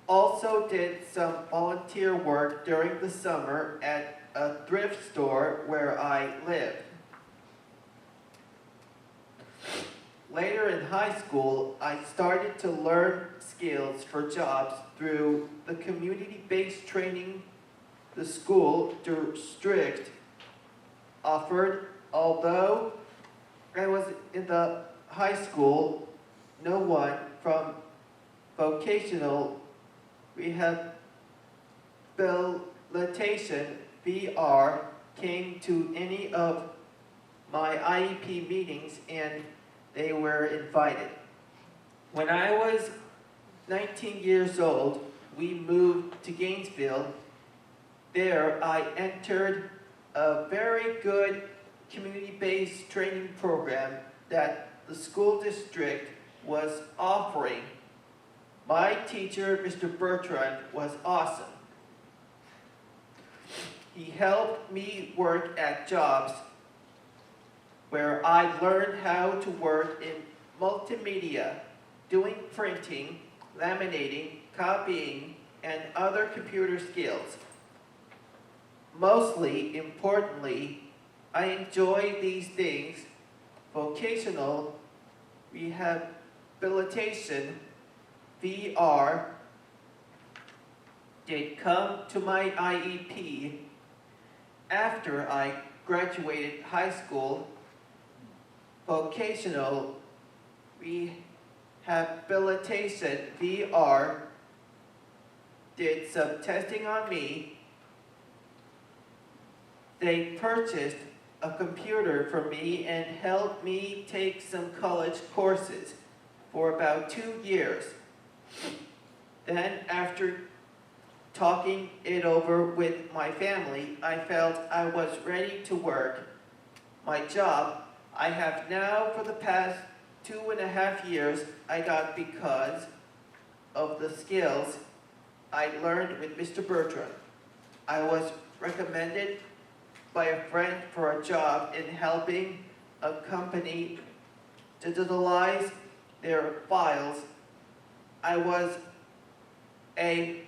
also did some volunteer work during the summer at a thrift store where I lived. Later in high school, I started to learn skills for jobs through the community-based training the school district offered. Although I was in the high school, no one from vocational rehabilitation VR came to any of my IEP meetings, and they were invited. When I was 19 years old, we moved to Gainesville. There, I entered a very good community-based training program that the school district was offering. My teacher, Mr. Bertrand, was awesome. He helped me work at jobs where I learned how to work in multimedia, doing printing, laminating, copying, and other computer skills. Mostly importantly, I enjoy these things. Vocational rehabilitation, VR, did come to my IEP after I graduated high school. Vocational rehabilitation, VR, did some testing on me. They purchased a computer for me and helped me take some college courses for about 2 years. Then, after talking it over with my family, I felt I was ready to work. My job I have now for the past 2.5 years I got because of the skills I learned with Mr. Bertrand. I was recommended by a friend for a job in helping a company digitalize their files. I was a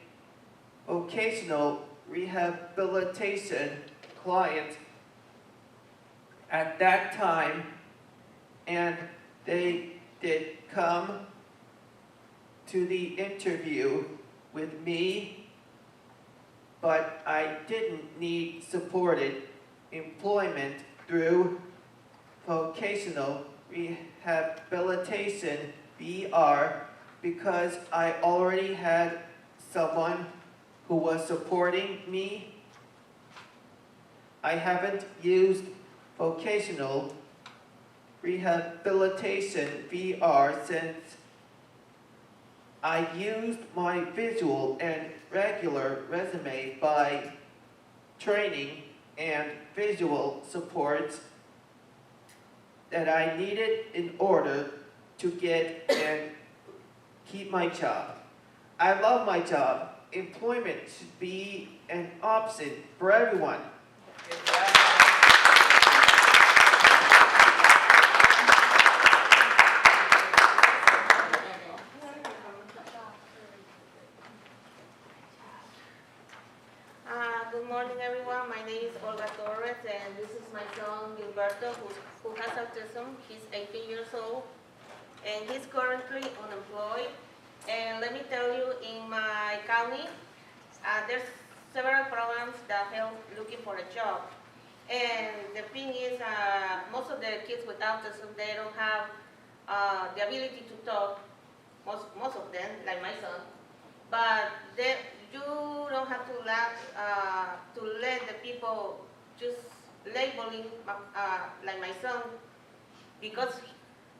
vocational rehabilitation client at that time, and they did come to the interview with me, but I didn't need supported employment through vocational rehabilitation VR because I already had someone who was supporting me. I haven't used vocational rehabilitation VR since I used my visual and regular resume by training and visual supports that I needed in order to get and keep my job. I love my job. Employment should be an option for everyone. Good morning, everyone. My name is Olga Torres, and this is my son Gilberto, who has autism. He's 18 years old, and he's currently unemployed. And let me tell you, in my county, there's several programs that help looking for a job. And the thing is, most of the kids with autism, they don't have the ability to talk, most of them, like my son. But you don't have to let the people just labeling like my son, because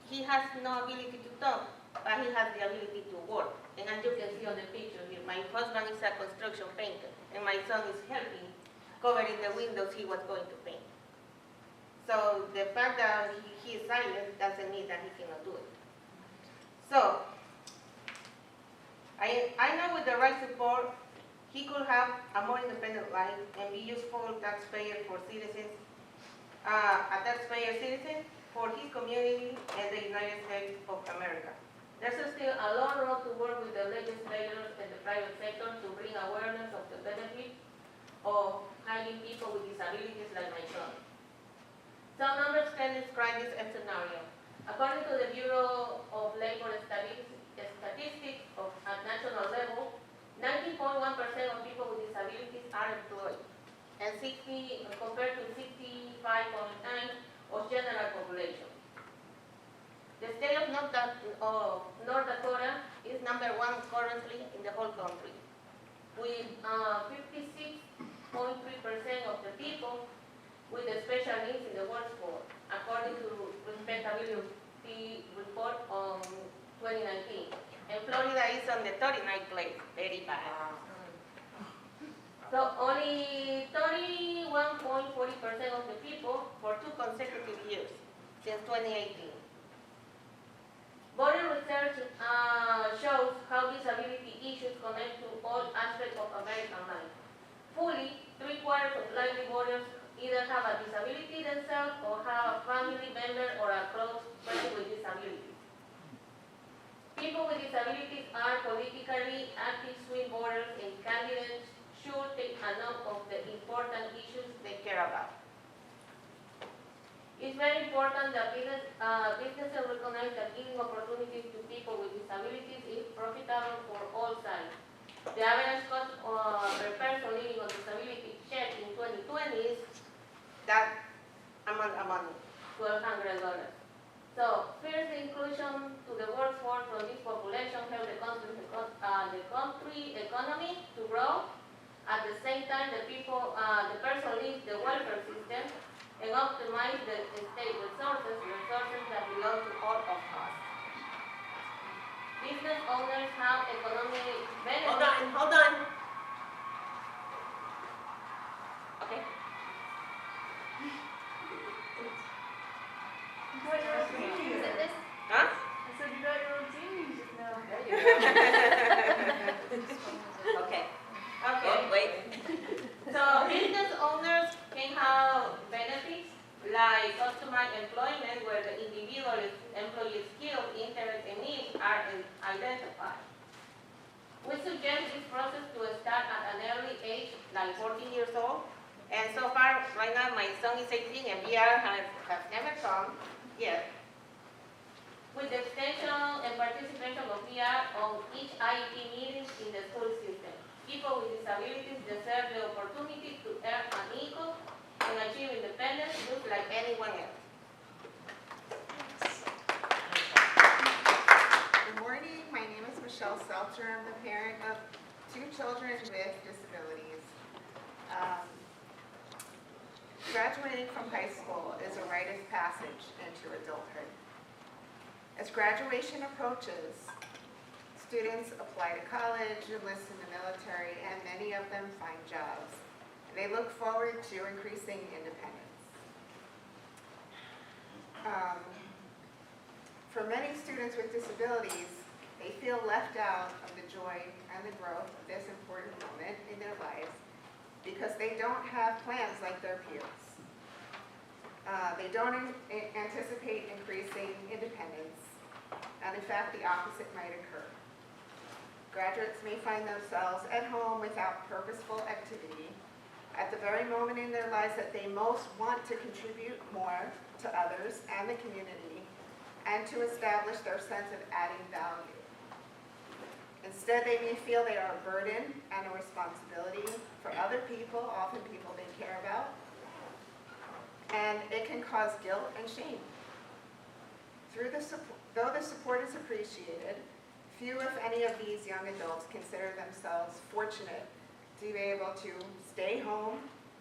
he has no ability to talk, but he has the ability to work. And as you can see on the picture here, my husband is a construction painter, and my son is helping, covering the windows he was going to paint. So the fact that he is silent doesn't mean that he cannot do it. So I know with the right support, he could have a more independent life and be useful taxpayer for citizens, a taxpayer citizen for his community and the United States of America. There's still a long road to work with the legislators and the private sector to bring awareness of the benefits of having people with disabilities like my son. Some numbers can describe this scenario. According to the Bureau of Labor Statistics at national level, 90.1% of people with disabilities are employed, and compared to 65.9% of general population. The state of North Dakota is #1 currently in the whole country, with 56.3% of the people with the special needs in the workforce, according to Respectability Report on 2019. And Florida is on the 39th place, very bad. So only 31.40% of the people for 2 consecutive years, since 2018. Body research shows how disability issues connect to all aspects of American life. Fully, 3/4 of likely voters either have a disability themselves or have a family member or a close friend with disabilities. People with disabilities are politically active swing voters, and candidates should take a note of the important issues they care about. It's very important that businesses recognize that giving opportunities to people with disabilities is profitable for all sides. The average cost per person living on disability check in 2020 is that amount of money, $1,200. So, first, the inclusion to the workforce from this population helps the country economy to grow. At the same time, the person leaves the welfare system and optimize the state resources that belong to all of us. Business owners have economic benefits. Hold on. Okay. Huh? I said you got your own team just now. There you go. Okay. Oh, wait. So business owners can have benefits like customized employment, where the individual employee are identified. We suggest this process to start at an early age, like 14 years old. And so far, right now, my son is 18 and VR has never come yet. With the extension and participation of VR on each IEP meeting in the school system, people with disabilities deserve the opportunity to earn an income and achieve independence just like anyone else. Good morning, my name is Michelle Seltzer. I'm the parent of 2 children with disabilities. Graduating from high school is a rite of passage into adulthood. As graduation approaches, students apply to college, enlist in the military, and many of them find jobs. And they look forward to increasing independence. For many students with disabilities, they feel left out of the joy and the growth of this important moment in their lives because they don't have plans like their peers. They don't anticipate increasing independence, and in fact, the opposite might occur. Graduates may find themselves at home without purposeful activity at the very moment in their lives that they most want to contribute more to others and the community and to establish their sense of adding value. Instead, they may feel they are a burden and a responsibility for other people, often people they care about, and it can cause guilt and shame. Though the support is appreciated, few, if any, of these young adults consider themselves fortunate to be able to stay home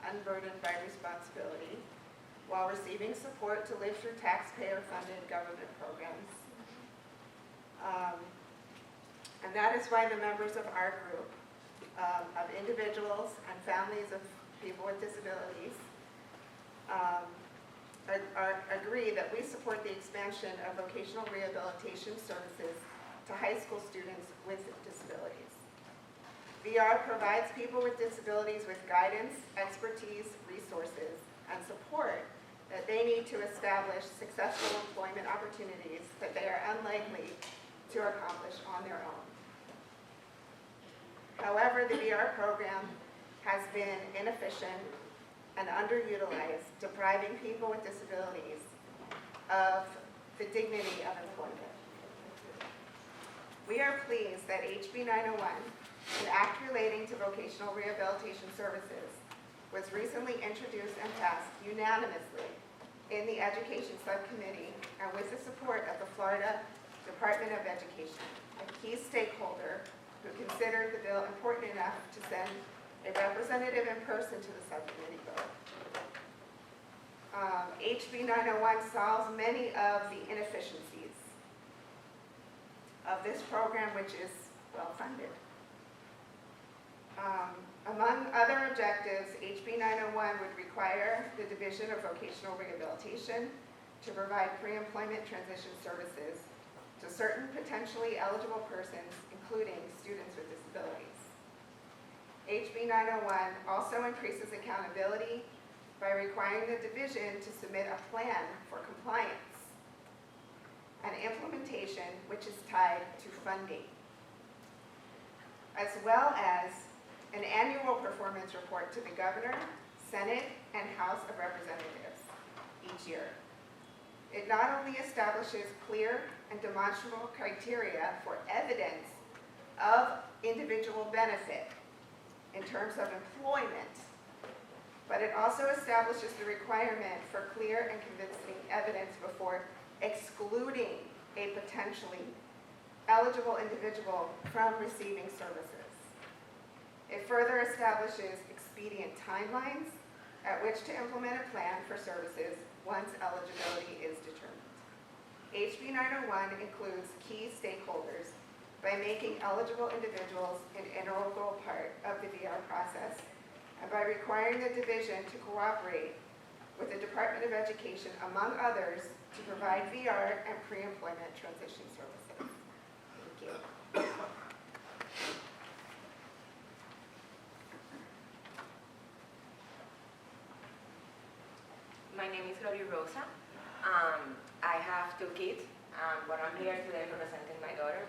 unburdened by responsibility while receiving support to live through taxpayer-funded government programs. And that is why the members of our group of individuals and families of people with disabilities agree that we support the expansion of vocational rehabilitation services to high school students with disabilities. VR provides people with disabilities with guidance, expertise, resources, and support that they need to establish successful employment opportunities that they are unlikely to accomplish on their own. However, the VR program has been inefficient and underutilized, depriving people with disabilities of the dignity of employment. We are pleased that HB 901, an act relating to vocational rehabilitation services, was recently introduced and passed unanimously in the Education Subcommittee and with the support of the Florida Department of Education, a key stakeholder who considered the bill important enough to send a representative in person to the subcommittee vote. HB 901 solves many of the inefficiencies of this program, which is well-funded. Among other objectives, HB 901 would require the Division of Vocational Rehabilitation to provide pre-employment transition services to certain potentially eligible persons, including students with disabilities. HB 901 also increases accountability by requiring the division to submit a plan for compliance and implementation, which is tied to funding, as well as an annual performance report to the Governor, Senate, and House of Representatives each year. It not only establishes clear and demonstrable criteria for evidence of individual benefit in terms of employment, but it also establishes the requirement for clear and convincing evidence before excluding a potentially eligible individual from receiving services. It further establishes expedient timelines at which to implement a plan for services once eligibility is determined. HB 901 includes key stakeholders by making eligible individuals an integral part of the VR process and by requiring the division to cooperate with the Department of Education, among others, to provide VR and pre-employment transition services. Thank you. My name is Rosa. I have 2 kids, but I'm here today representing my daughter.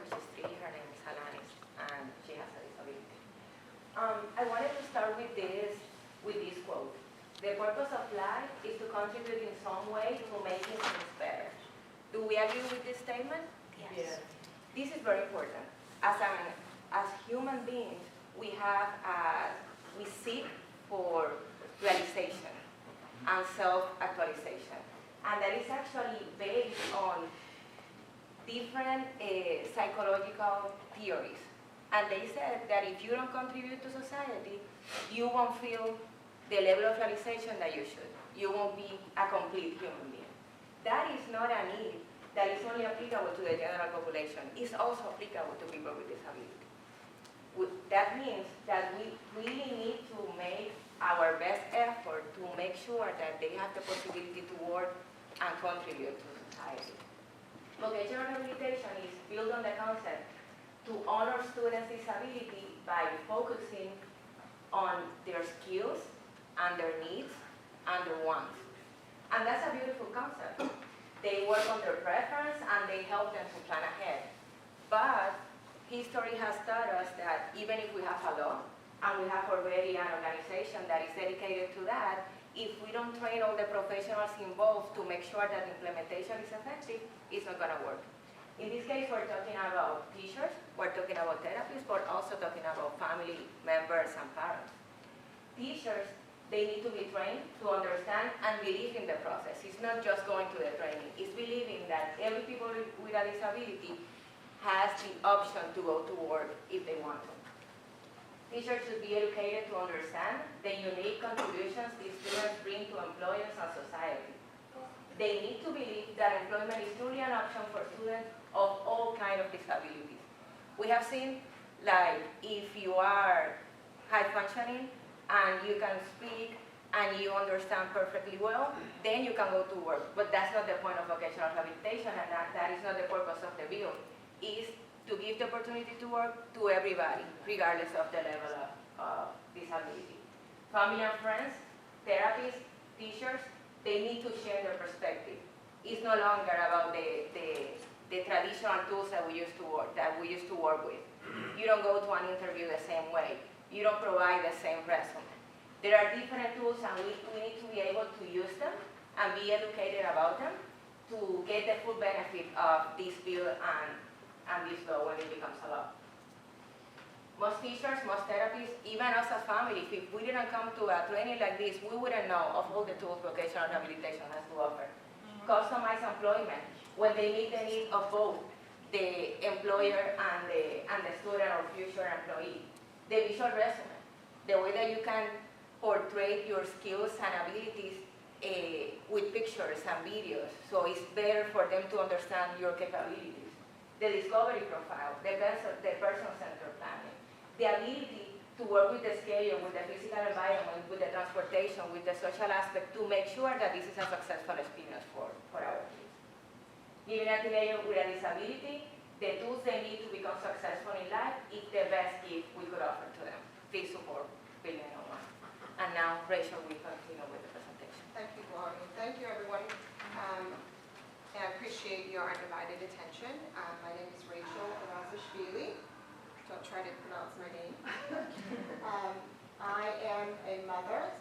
agree with this statement? Yes. This is very important. As human beings, we seek for realization and self-actualization. And that is actually based on different psychological theories. And they said that if you don't contribute to society, you won't feel the level of realization that you should. You won't be a complete human being. That is not a need that is only applicable to the general population. It's also applicable to people with disability. That means that we really need to make our best effort to make sure that they have the possibility to work and contribute to society. Vocational rehabilitation is built on the concept to honor students' disability by focusing on their skills and their needs and their wants. And that's a beautiful concept. They work on their preference and they help them to plan ahead. But history has taught us that even if we have a law and we have already an organization that is dedicated to that, if we don't train all the professionals involved to make sure that implementation is effective, it's not going to work. In this case, we're talking about teachers, we're talking about therapists, but also talking about family members and parents. Teachers, they need to be trained to understand and believe in the process. It's not just going to the training. It's believing that every people with a disability has the option to go to work if they want to. Teachers should be educated to understand the unique contributions these students bring to employers and society. They need to believe that employment is truly an option for students of all kinds of disabilities. We have seen, like, if you are high functioning and you can speak and you understand perfectly well, then you can go to work. But that's not the point of vocational rehabilitation, and that is not the purpose of the bill. It's to give the opportunity to work to everybody, regardless of the level of disability. Family and friends, therapists, teachers, they need to share their perspective. It's no longer about the traditional tools that we used to work with. You don't go to an interview the same way. You don't provide the same resume. There are different tools, and we need to be able to use them and be educated about them to get the full benefit of this bill and this law when it becomes a law. Most teachers, most therapists, even us as families, if we didn't come to a training like this, we wouldn't know of all the tools vocational rehabilitation has to offer. Customized employment, when they meet the needs of both the employer and the student or future employee. The visual resume, the way that you can portray your skills and abilities with pictures and videos, so it's better for them to understand your capabilities. The discovery profile, the person-centered planning, the ability to work with the schedule, with the physical environment, with the transportation, with the social aspect, to make sure that this is a successful experience for our kids. Giving a teenager with a disability the tools they need to become successful in life is the best gift we could offer to them. Please support Bill 901. And now Rachel will continue with the presentation. Thank you, Gloria. Thank you, everyone. And I appreciate your undivided attention. My name is Rachel Razashvili. Don't try to pronounce my name. I am a mother.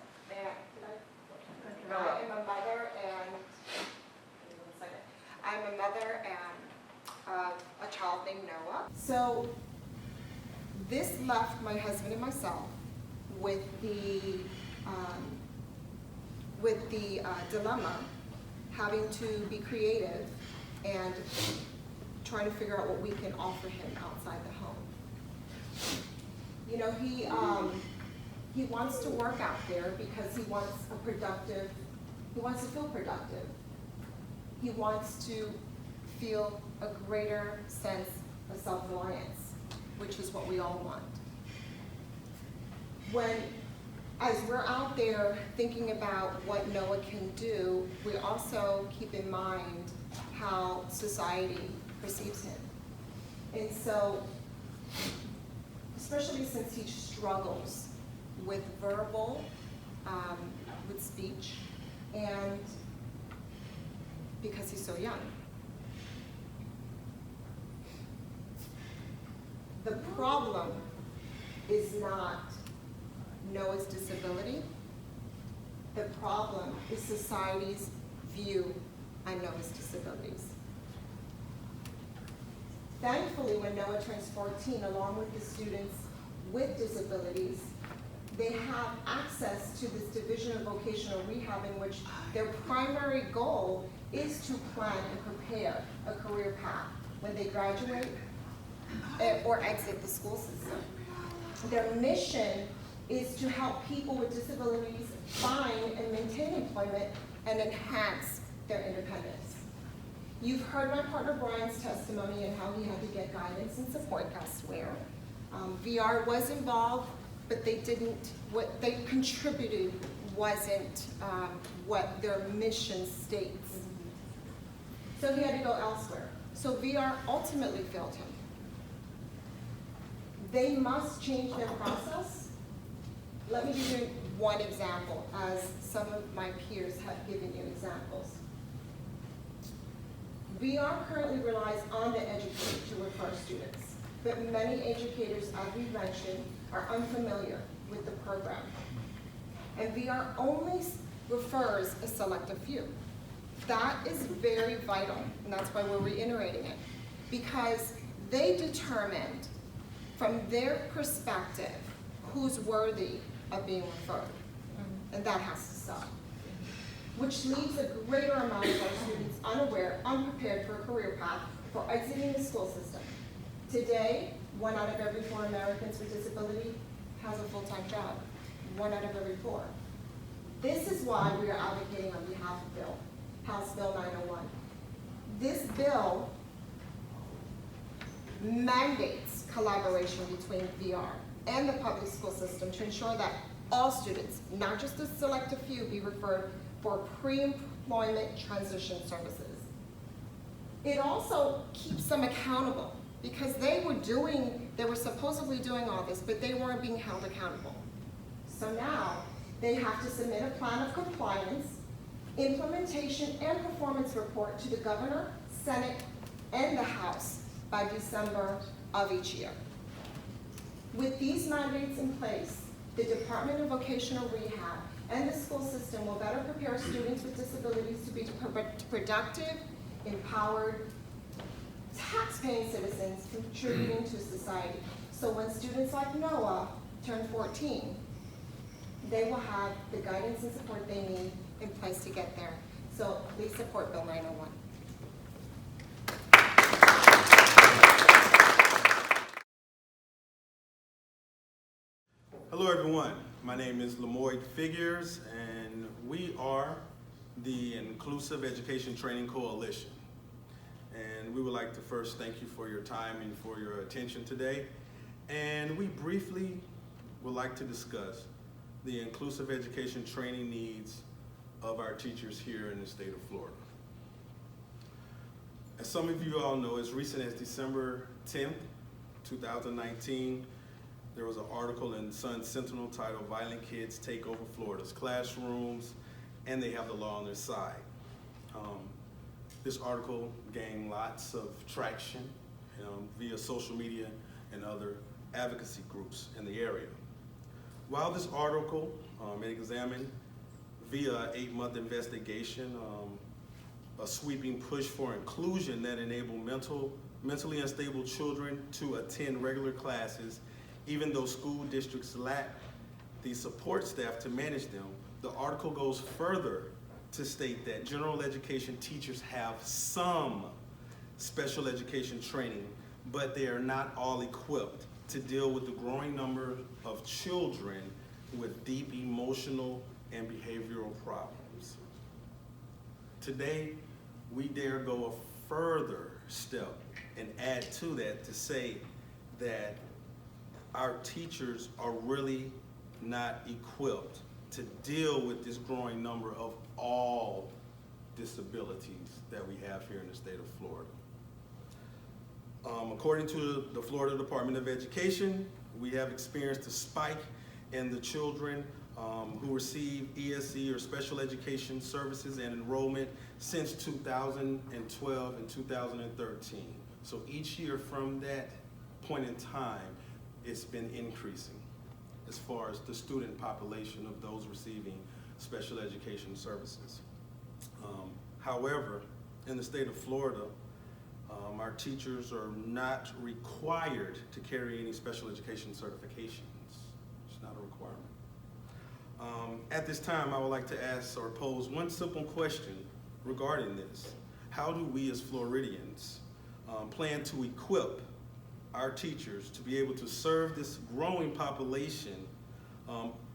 I'm a mother and a child named Noah. So this left my husband and myself with the dilemma having to be creative and trying to figure out what we can offer him outside the home. You know, he wants to work out there because he wants to feel productive. He wants to feel a greater sense of self-reliance, which is what we all want. As we're out there thinking about what Noah can do, we also keep in mind how society perceives him. And so, especially since he struggles with verbal, with speech, and because he's so young. The problem is not Noah's disability. The problem is society's view on Noah's disabilities. Thankfully, when Noah turns 14, along with the students with disabilities, they have access to this division of vocational rehab in which their primary goal is to plan and prepare a career path when they graduate or exit the school system. Their mission is to help people with disabilities find and maintain employment and enhance their independence. You've heard my partner Brian's testimony and how he had to get guidance and support elsewhere. VR was involved, but they didn't, what they contributed wasn't what their mission states. So he had to go elsewhere. So VR ultimately failed him. They must change their process. Let me give you one example, as some of my peers have given you examples. VR currently relies on the educator to refer students, but many educators, as we mentioned, are unfamiliar with the program. And VR only refers a selective few. That is very vital, and that's why we're reiterating it, because they determined from their perspective who's worthy of being referred, and that has to stop. Which leaves a greater amount of our students unaware, unprepared for a career path, for exiting the school system. Today, 1 out of every 4 Americans with disability has a full-time job. 1 out of every 4. This is why we are advocating on behalf of Bill, House Bill 901. This bill mandates collaboration between VR and the public school system to ensure that all students, not just a selected few, be referred for pre-employment transition services. It also keeps them accountable because they were supposedly doing all this, but they weren't being held accountable. So now they have to submit a plan of compliance, implementation, and performance report to the governor, Senate, and the House by December of each year. With these mandates in place, the Department of Vocational Rehab and the school system will better prepare students with disabilities to be productive, empowered, tax-paying citizens contributing to society. So when students like Noah turn 14, they will have the guidance and support they need in place to get there. So please support Bill 901. Hello everyone, my name is Lamoyd Figures and we are the Inclusive Education Training Coalition. And we would like to first thank you for your time and for your attention today. And we briefly would like to discuss the inclusive education training needs of our teachers here in the state of Florida. As some of you all know, as recent as December 10th, 2019, there was an article in Sun Sentinel titled "Violent Kids Take Over Florida's Classrooms and They Have the Law on Their Side." This article gained lots of traction via social media and other advocacy groups in the area. While this article examined via an 8-month investigation a sweeping push for inclusion that enabled mentally unstable children to attend regular classes, even though school districts lack the support staff to manage them, the article goes further to state that general education teachers have some special education training, but they are not all equipped to deal with the growing number of children with deep emotional and behavioral problems. Today, we dare go a further step and add to that to say that our teachers are really not equipped to deal with this growing number of all disabilities that we have here in the state of Florida. According to the Florida Department of Education, we have experienced a spike in the children who receive ESE or special education services and enrollment since 2012 and 2013. So each year from that point in time, it's been increasing as far as the student population of those receiving special education services. However, in the state of Florida, Our teachers are not required to carry any special education certifications. It's not a requirement. At this time, I would like to ask or pose one simple question regarding this. How do we as Floridians plan to equip our teachers to be able to serve this growing population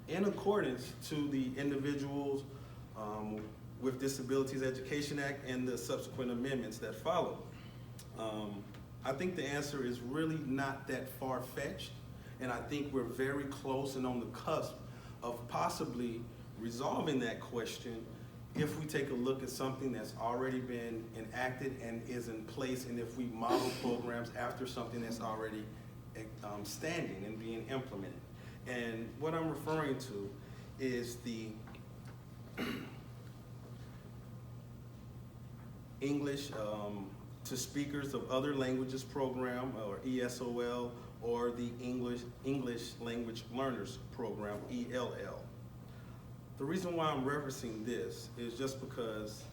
in accordance to the Individuals with Disabilities Education Act and the subsequent amendments that follow? I think the answer is really not that far-fetched, and I think we're very close and on the cusp of possibly resolving that question if we take a look at something that's already been enacted and is in place, and if we model programs after something that's already standing and being implemented. And what I'm referring to is the English to Speakers of Other Languages program, or ESOL, or the English Language Learners program, ELL. The reason why I'm referencing this is just because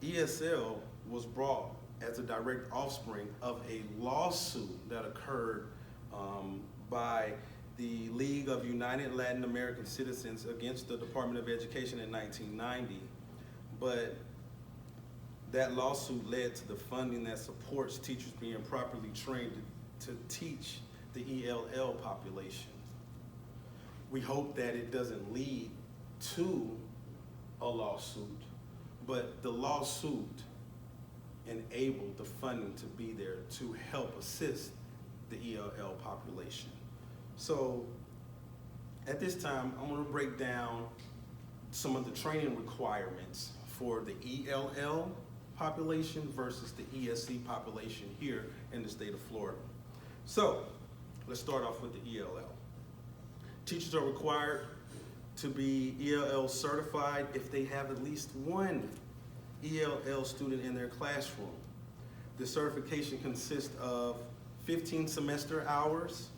ESL was brought as a direct offspring of a lawsuit that occurred by the League of United Latin American Citizens against the Department of Education in 1990. But that lawsuit led to the funding that supports teachers being properly trained to teach the ELL population. We hope that it doesn't lead to a lawsuit, but the lawsuit enabled the funding to be there to help assist the ELL population. So at this time, I'm going to break down some of the training requirements for the ELL population versus the ESC population here in the state of Florida. So let's start off with the ELL. Teachers are required to be ELL certified if they have at least one ELL student in their classroom. The certification consists of 15 semester hours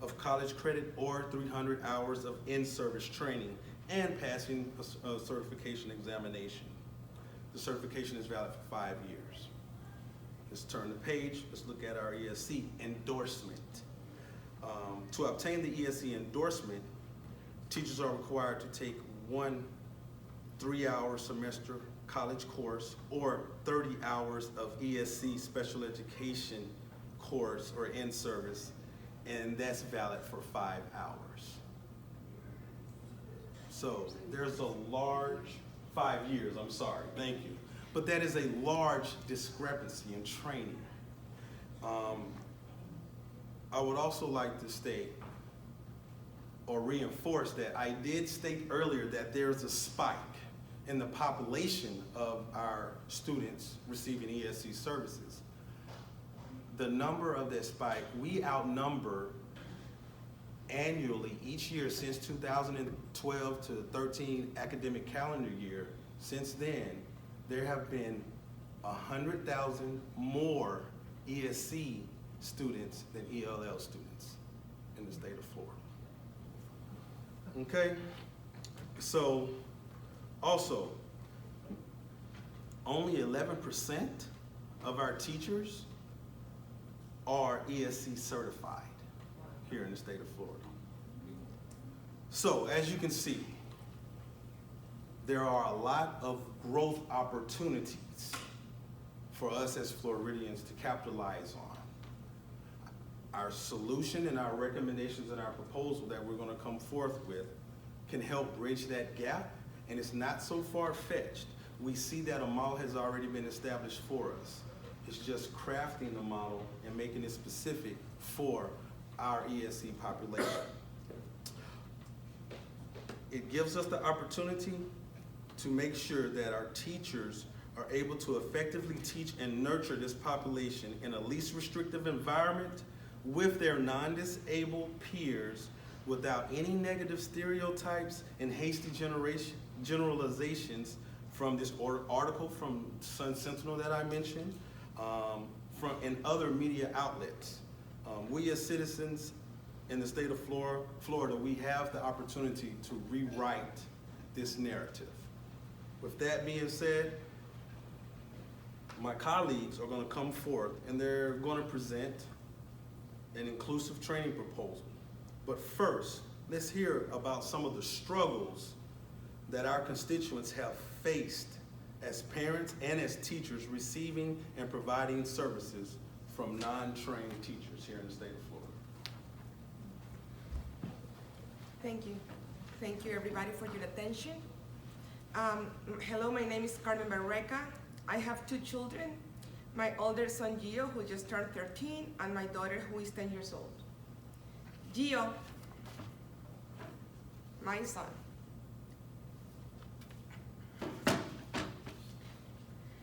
of college credit or 300 hours of in-service training and passing a certification examination. The certification is valid for 5 years. Let's turn the page. Let's look at our ESC endorsement. To obtain the ESC endorsement, teachers are required to take one 3-hour semester college course or 30 hours of ESC special education course or in-service, and that's valid for 5 hours. So there's a large, 5 years, I'm sorry, thank you. But that is a large discrepancy in training. I would also like to state or reinforce that I did state earlier that there's a spike in the population of our students receiving ESC services. The number of that spike, we outnumber annually each year since 2012 to 13 academic calendar year. Since then, there have been 100,000 more ESC students than ELL students in the state of Florida. Okay, so also, only 11% of our teachers are ESC certified here in the state of Florida. So, as you can see, there are a lot of growth opportunities for us as Floridians to capitalize on. Our solution and our recommendations and our proposal that we're going to come forth with can help bridge that gap, and it's not so far-fetched. We see that a model has already been established for us. It's just crafting the model and making it specific for our ESC population. It gives us the opportunity to make sure that our teachers are able to effectively teach and nurture this population in a least restrictive environment with their non-disabled peers without any negative stereotypes and hasty generalizations from this article from Sun Sentinel that I mentioned, and other media outlets. We as citizens in the state of Florida, we have the opportunity to rewrite this narrative. With that being said, my colleagues are going to come forth and they're going to present an inclusive training proposal. But first, let's hear about some of the struggles that our constituents have faced as parents and as teachers receiving and providing services from non-trained teachers here in the state of Florida. Thank you. Thank you everybody for your attention. Hello, my name is Carmen Barreca. I have 2 children. My older son Gio, who just turned 13, and my daughter, who is 10 years old. Gio, my son,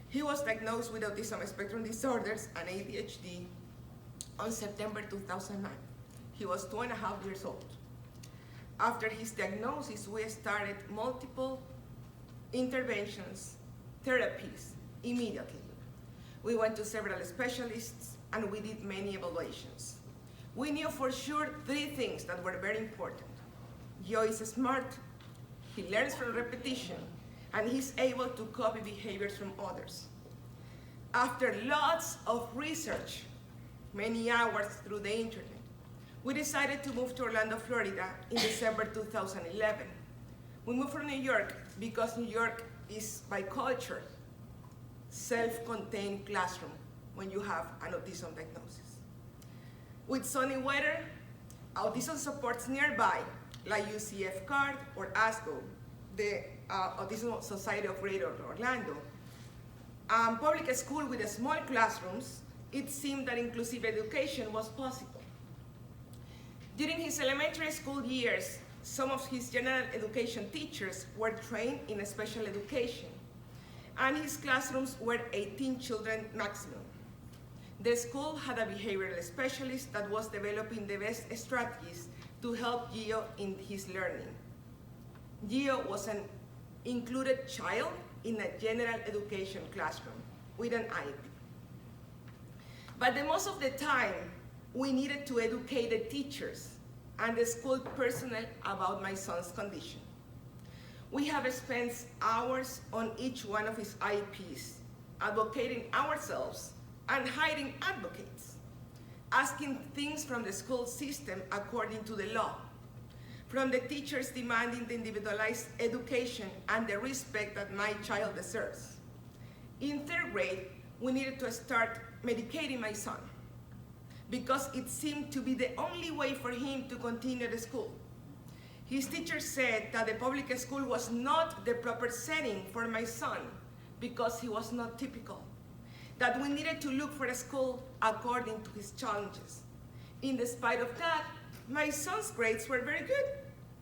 he was diagnosed with autism spectrum disorders and ADHD on September 2009. He was 2.5 years old. After his diagnosis, we started multiple interventions, therapies, immediately. We went to several specialists and we did many evaluations. We knew for sure 3 things that were very important. Gio is smart, he learns from repetition, and he's able to copy behaviors from others. After lots of research, many hours through the internet, we decided to move to Orlando, Florida in December 2011. We moved from New York because New York is, by culture, self-contained classroom when you have an autism diagnosis. With sunny weather, autism supports nearby, like UCF CARD or ASCO, the Autism Society of Greater Orlando. Public school with small classrooms, it seemed that inclusive education was possible. During his elementary school years, some of his general education teachers were trained in special education, and his classrooms were 18 children maximum. The school had a behavioral specialist that was developing the best strategies to help Gio in his learning. Gio was an included child in a general education classroom with an IEP. But the most of the time, we needed to educate the teachers and the school personnel about my son's condition. We have spent hours on each one of his IEPs, advocating ourselves and hiring advocates, asking things from the school system according to the law, from the teachers demanding the individualized education and the respect that my child deserves. In 3rd grade, we needed to start medicating my son because it seemed to be the only way for him to continue the school. His teacher said that the public school was not the proper setting for my son because he was not typical, that we needed to look for a school according to his challenges. In spite of that, my son's grades were very good.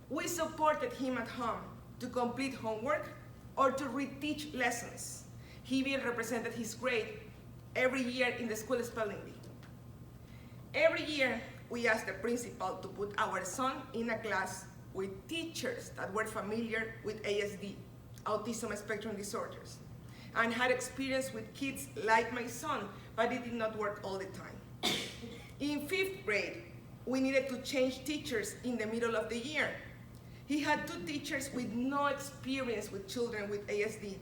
We supported him at home to complete homework or to reteach lessons. He even represented his grade every year in the school spelling bee. Every year, we asked the principal to put our son in a class with teachers that were familiar with ASD, autism spectrum disorders, and had experience with kids like my son, but it did not work all the time. In 5th grade, we needed to change teachers in the middle of the year. He had 2 teachers with no experience with children with ASD.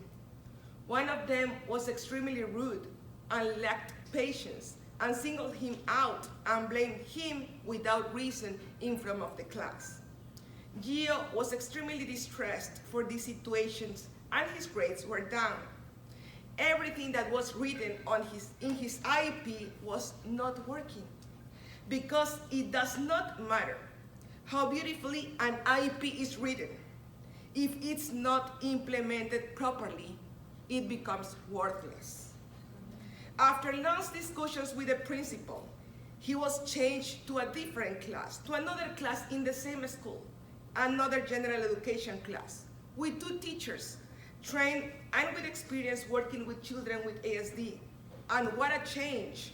One of them was extremely rude and lacked patience and singled him out and blamed him without reason in front of the class. Gio was extremely distressed for these situations and his grades were down. Everything that was written in his IEP was not working because it does not matter how beautifully an IEP is written. If it's not implemented properly, it becomes worthless. After long discussions with the principal, he was changed to a different class, to another class in the same school, another general education class, with 2 teachers, trained and with experience working with children with ASD. And what a change.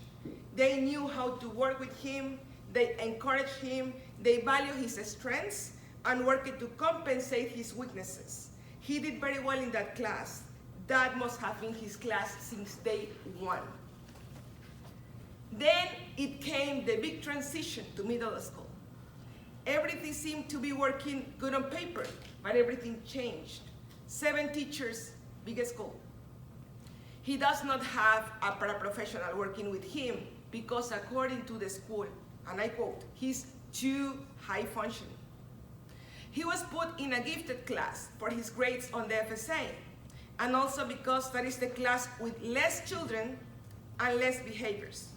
They knew how to work with him, they encouraged him, they value his strengths, and worked to compensate his weaknesses. He did very well in that class. That must have been his class since day 1. Then it came the big transition to middle school. Everything seemed to be working good on paper, but everything changed. 7 teachers, big school. He does not have a paraprofessional working with him because according to the school, and I quote, he's too high functioning. He was put in a gifted class for his grades on the FSA, and also because that is the class with less children and less behaviors.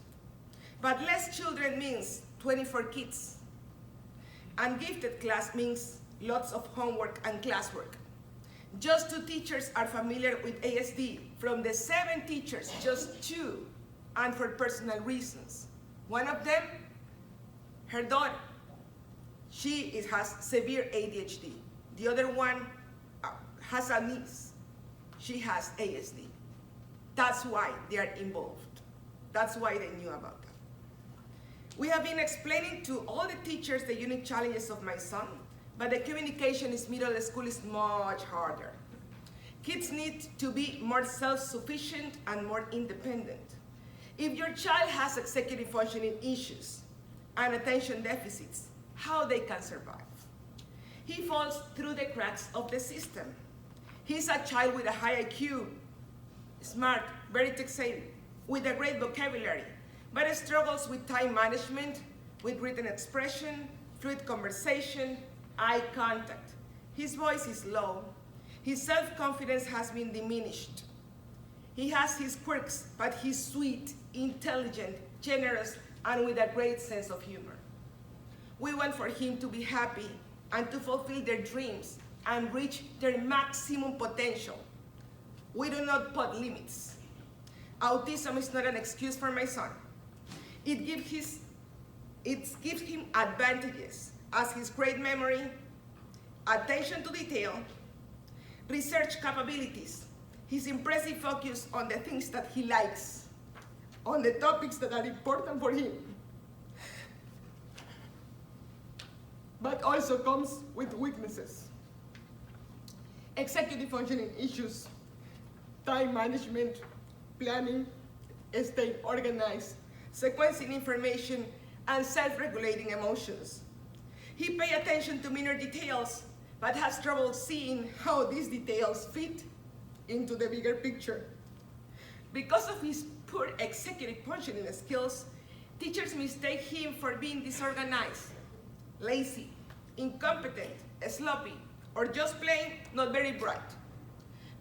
But less children means 24 kids, and gifted class means lots of homework and classwork. Just 2 teachers are familiar with ASD. From the 7 teachers, just 2, and for personal reasons. One of them, her daughter, she has severe ADHD. The other one has a niece. She has ASD. That's why they are involved. That's why they knew about that. We have been explaining to all the teachers the unique challenges of my son, but the communication in middle school is much harder. Kids need to be more self-sufficient and more independent. If your child has executive functioning issues and attention deficits, how they can survive? He falls through the cracks of the system. He's a child with a high IQ, smart, very tech-savvy, with a great vocabulary, but struggles with time management, with written expression, fluid conversation, eye contact. His voice is low. His self-confidence has been diminished. He has his quirks, but he's sweet, intelligent, generous, and with a great sense of humor. We want for him to be happy and to fulfill their dreams and reach their maximum potential. We do not put limits. Autism is not an excuse for my son. It gives him advantages as his great memory, attention to detail, research capabilities, his impressive focus on the things that he likes, on the topics that are important for him, but also comes with weaknesses. Executive functioning issues, time management, planning, staying organized, sequencing information, and self-regulating emotions. He pays attention to minor details, but has trouble seeing how these details fit into the bigger picture. Because of his poor executive functioning skills, teachers mistake him for being disorganized, lazy, incompetent, sloppy, or just plain not very bright.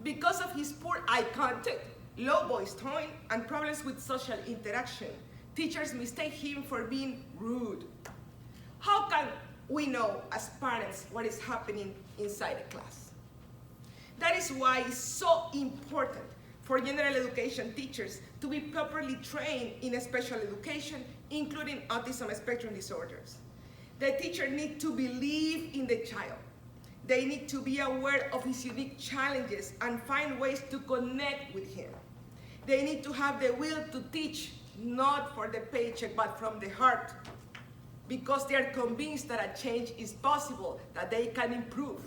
Because of his poor eye contact, low voice tone, and problems with social interaction, teachers mistake him for being rude. How can we know as parents what is happening inside the class? That is why it's so important for general education teachers to be properly trained in special education, including autism spectrum disorders. The teacher needs to believe in the child. They need to be aware of his unique challenges and find ways to connect with him. They need to have the will to teach, not for the paycheck, but from the heart, because they are convinced that a change is possible, that they can improve.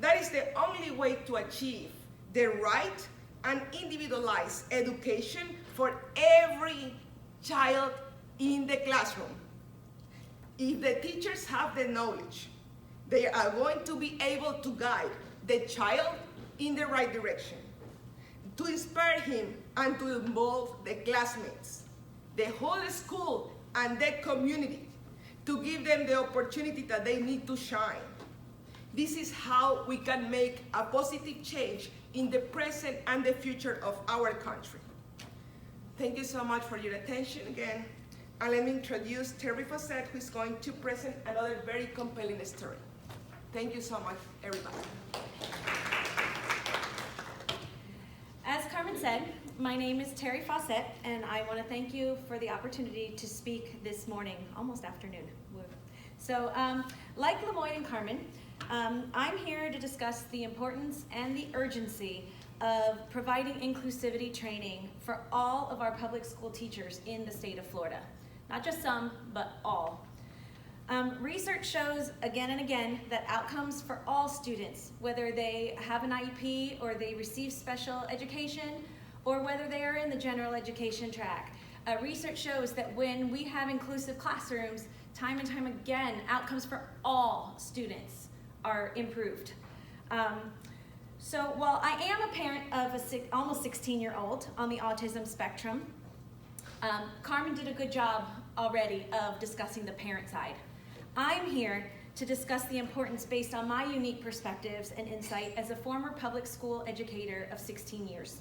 That is the only way to achieve the right and individualized education for every child in the classroom. If the teachers have the knowledge, they are going to be able to guide the child in the right direction, to inspire him and to involve the classmates, the whole school and the community, to give them the opportunity that they need to shine. This is how we can make a positive change in the present and the future of our country. Thank you so much for your attention again. And let me introduce Terry Fawcett, who is going to present another very compelling story. Thank you so much, everybody. As Carmen said, my name is Terry Fawcett, and I want to thank you for the opportunity to speak this morning, almost afternoon. So, like Lemoyne and Carmen, I'm here to discuss the importance and the urgency of providing inclusivity training for all of our public school teachers in the state of Florida. Not just some, but all. Research shows again and again that outcomes for all students, whether they have an IEP or they receive special education, or whether they are in the general education track, research shows that when we have inclusive classrooms, time and time again, outcomes for all students are improved. So while I am a parent of a almost 16-year-old on the autism spectrum, Carmen did a good job already of discussing the parent side. I'm here to discuss the importance based on my unique perspectives and insight as a former public school educator of 16 years.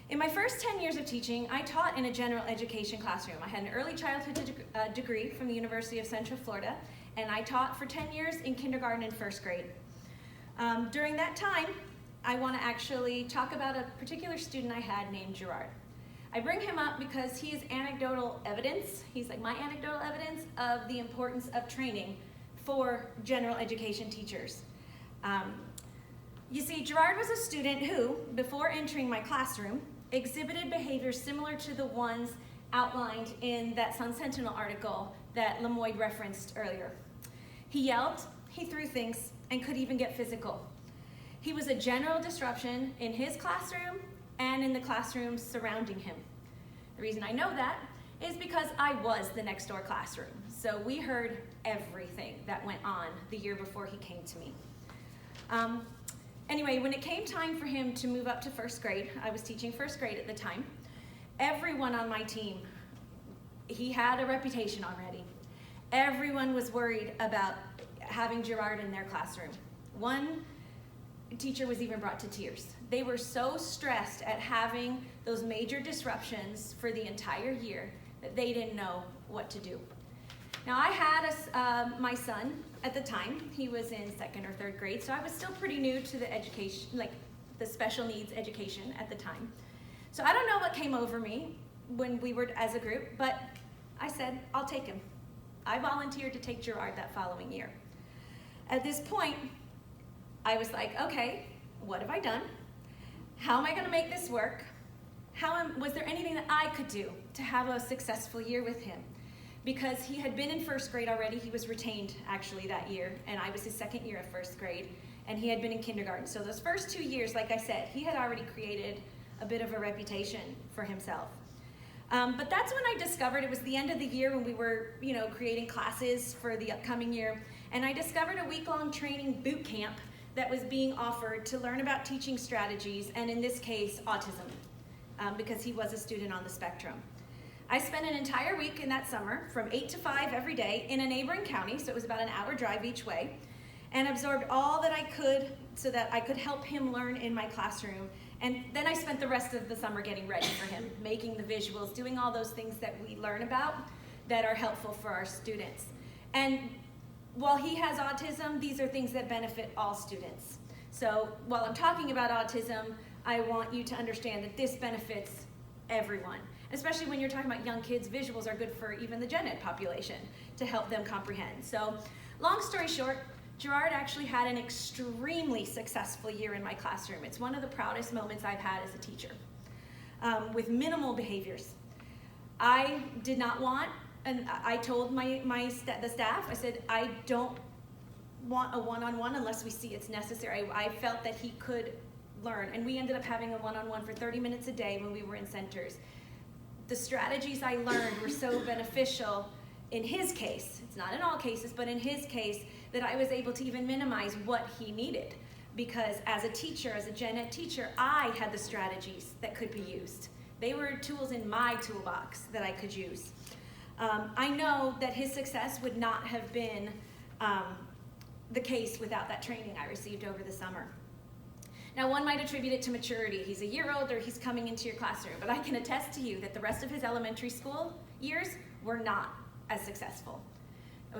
In my first 10 years of teaching, I taught in a general education classroom. I had an early childhood degree from the University of Central Florida, and I taught for 10 years in kindergarten and first grade. During that time, I want to actually talk about a particular student I had named Gerard. I bring him up because he is anecdotal evidence. He's like my anecdotal evidence of the importance of training for general education teachers. You see, Gerard was a student who, before entering my classroom, exhibited behaviors similar to the ones outlined in that Sun Sentinel article that Lemoyne referenced earlier. He yelled, he threw things, and could even get physical. He was a general disruption in his classroom and in the classrooms surrounding him. The reason I know that is because I was the next door classroom. So we heard everything that went on the year before he came to me. Anyway, when it came time for him to move up to first grade, I was teaching first grade at the time, everyone on my team, he had a reputation already. Everyone was worried about having Gerard in their classroom. One teacher was even brought to tears. They were so stressed at having those major disruptions for the entire year that they didn't know what to do. Now I had my son at the time. He was in 2nd or 3rd grade, so I was still pretty new to the education, like the special needs education at the time. So I don't know what came over me when we were as a group, but I said, I'll take him. I volunteered to take Gerard that following year. At this point, I was like, okay, what have I done? How am I gonna make this work? Was there anything that I could do to have a successful year with him? Because he had been in first grade already. He was retained actually that year, and I was his 2nd year of first grade, and he had been in kindergarten. So those first 2 years, like I said, he had already created a bit of a reputation for himself. But that's when I discovered, it was the end of the year when we were, creating classes for the upcoming year, and I discovered a week-long training boot camp that was being offered to learn about teaching strategies, and in this case, autism, because he was a student on the spectrum. I spent an entire week in that summer, from 8 to 5 every day, in a neighboring county, so it was about an hour drive each way, and absorbed all that I could so that I could help him learn in my classroom. And then I spent the rest of the summer getting ready for him, making the visuals, doing all those things that we learn about that are helpful for our students. And while he has autism, these are things that benefit all students. So while I'm talking about autism, I want you to understand that this benefits everyone. Especially when you're talking about young kids, visuals are good for even the gen ed population to help them comprehend. So long story short, Gerard actually had an extremely successful year in my classroom. It's one of the proudest moments I've had as a teacher, with minimal behaviors. I did not want, and I told the staff, I said, I don't want a one-on-one unless we see it's necessary. I felt that he could learn, and we ended up having a one-on-one for 30 minutes a day when we were in centers. The strategies I learned were so beneficial in his case, it's not in all cases, but in his case, that I was able to even minimize what he needed. Because as a teacher, as a gen ed teacher, I had the strategies that could be used. They were tools in my toolbox that I could use. I know that his success would not have been the case without that training I received over the summer. Now, one might attribute it to maturity. He's a year older, he's coming into your classroom, but I can attest to you that the rest of his elementary school years were not as successful.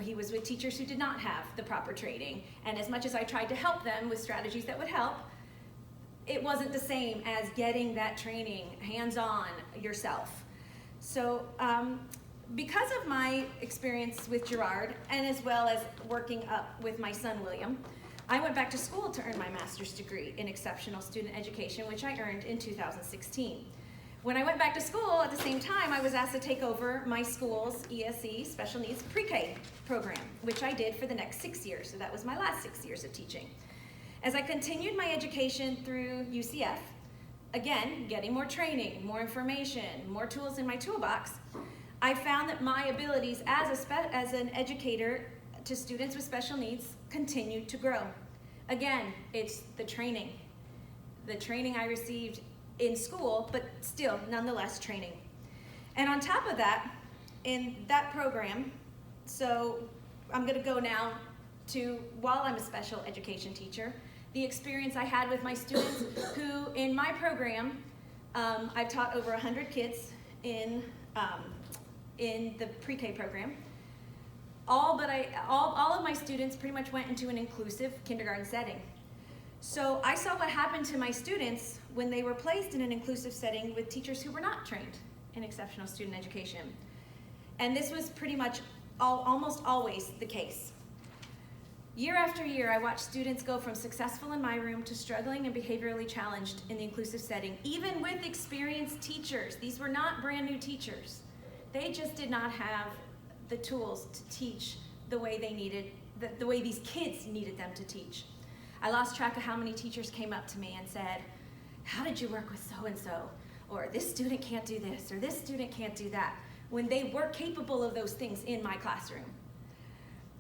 He was with teachers who did not have the proper training, and as much as I tried to help them with strategies that would help, it wasn't the same as getting that training hands-on yourself. So because of my experience with Gerard, and as well as working up with my son William, I went back to school to earn my master's degree in exceptional student education, which I earned in 2016. When I went back to school, at the same time, I was asked to take over my school's ESE, special needs pre-K program, which I did for the next 6 years. So that was my last 6 years of teaching. As I continued my education through UCF, again, getting more training, more information, more tools in my toolbox, I found that my abilities as an educator to students with special needs continued to grow. Again, it's the training. the training I received in school, but still, nonetheless, training. And on top of that, in that program, so I'm gonna go now to, while I'm a special education teacher, the experience I had with my students who, in my program, I've taught over 100 kids in the pre-K program. All of my students pretty much went into an inclusive kindergarten setting. So I saw what happened to my students when they were placed in an inclusive setting with teachers who were not trained in exceptional student education. And this was pretty much almost always the case. Year after year, I watched students go from successful in my room to struggling and behaviorally challenged in the inclusive setting, even with experienced teachers. These were not brand new teachers. They just did not have the tools to teach the way they needed, the way these kids needed them to teach. I lost track of how many teachers came up to me and said, "How did you work with so-and-so?" Or "This student can't do this," or "This student can't do that," when they were capable of those things in my classroom.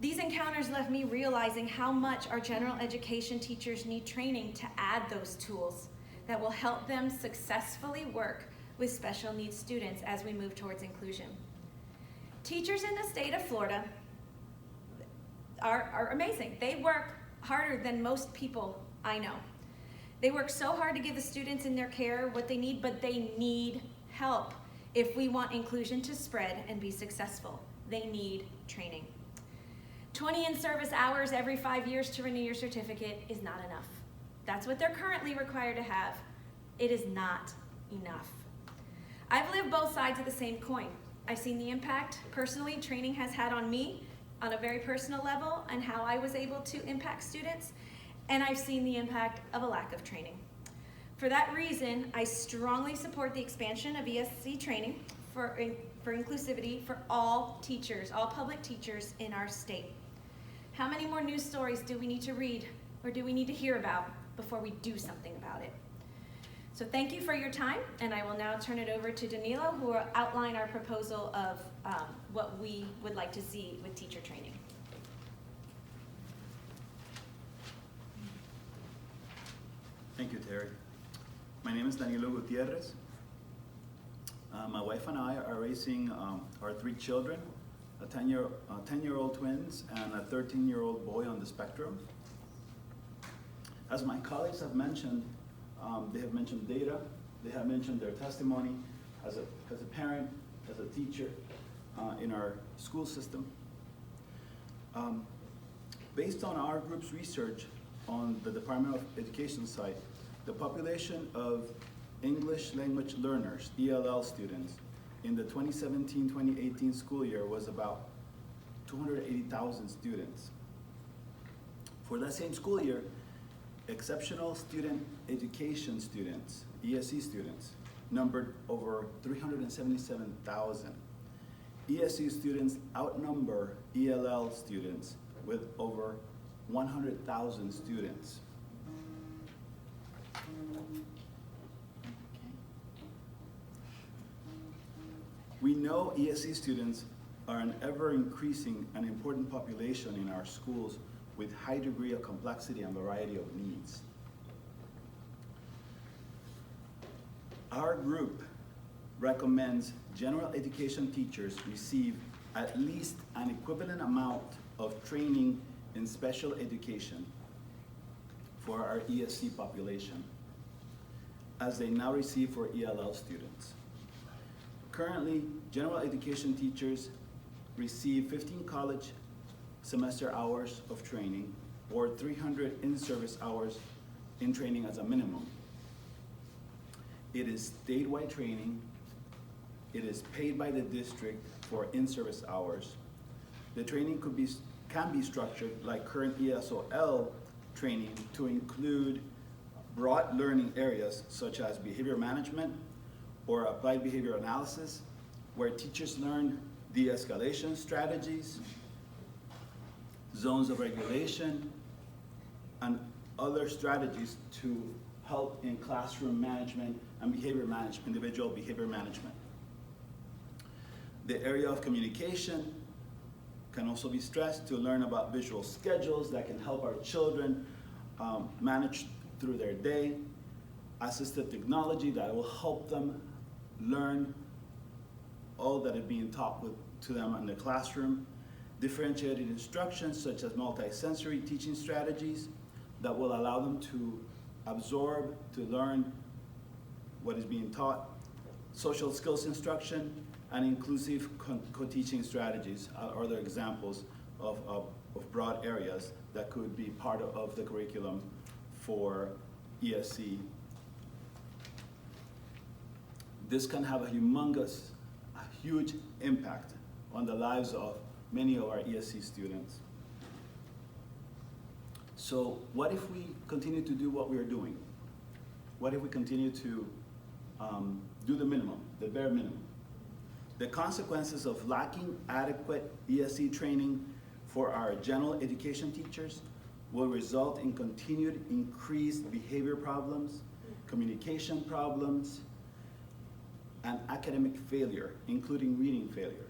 These encounters left me realizing how much our general education teachers need training to add those tools that will help them successfully work with special needs students as we move towards inclusion. Teachers in the state of Florida are amazing. They work harder than most people I know. They work so hard to give the students in their care what they need, but they need help if we want inclusion to spread and be successful. They need training. 20 in-service hours every 5 years to renew your certificate is not enough. That's what they're currently required to have. It is not enough. I've lived both sides of the same coin. I've seen the impact personally training has had on me on a very personal level and how I was able to impact students, and I've seen the impact of a lack of training. For that reason, I strongly support the expansion of ESC training for inclusivity for all teachers, all public teachers in our state. How many more news stories do we need to read or do we need to hear about before we do something about it? So thank you for your time, and I will now turn it over to Danilo, who will outline our proposal of what we would like to see with teacher training. Thank you, Terry. My name is Danilo Gutierrez. My wife and I are raising our 3 children, a 10-year-old twins and a 13-year-old boy on the spectrum. As my colleagues have mentioned, they have mentioned data, they have mentioned their testimony as a parent, as a teacher in our school system. Based on our group's research on the Department of Education site, the population of English language learners, ELL students, in the 2017-2018 school year was about 280,000 students. For that same school year, exceptional student education students, ESE students, numbered over 377,000. ESE students outnumber ELL students with over 100,000 students. We know ESE students are an ever-increasing and important population in our schools with high degree of complexity and variety of needs. Our group recommends general education teachers receive at least an equivalent amount of training in special education for our ESE population as they now receive for ELL students. Currently, general education teachers receive 15 college semester hours of training or 300 in-service hours in training as a minimum. It is statewide training. It is paid by the district for in-service hours. The training can be structured like current ESOL training to include broad learning areas such as behavior management or applied behavior analysis, where teachers learn de-escalation strategies, zones of regulation, and other strategies to help in classroom management and behavior management, individual behavior management. The area of communication can also be stressed to learn about visual schedules that can help our children manage through their day. assistive technology that will help them learn all that is being taught to them in the classroom, differentiated instruction such as multisensory teaching strategies that will allow them to absorb, to learn what is being taught, social skills instruction, and inclusive co-teaching strategies are other examples of broad areas that could be part of the curriculum for ESC. This can have a huge impact on the lives of many of our ESC students. So what if we continue to do what we are doing? What if we continue to do the minimum, the bare minimum? The consequences of lacking adequate ESC training for our general education teachers will result in continued increased behavior problems, communication problems, and academic failure, including reading failure.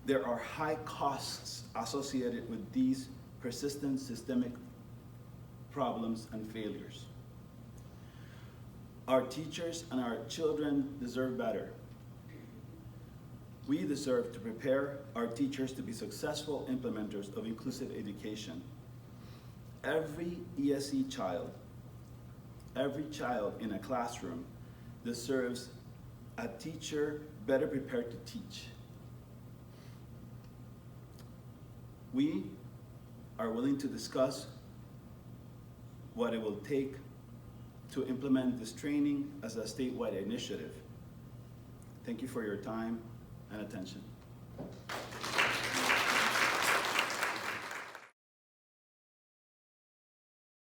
There are high costs associated with these persistent systemic problems and failures. Our teachers and our children deserve better. We deserve to prepare our teachers to be successful implementers of inclusive education. Every ESC child, every child in a classroom deserves a teacher better prepared to teach. We are willing to discuss what it will take to implement this training as a statewide initiative. Thank you for your time and attention.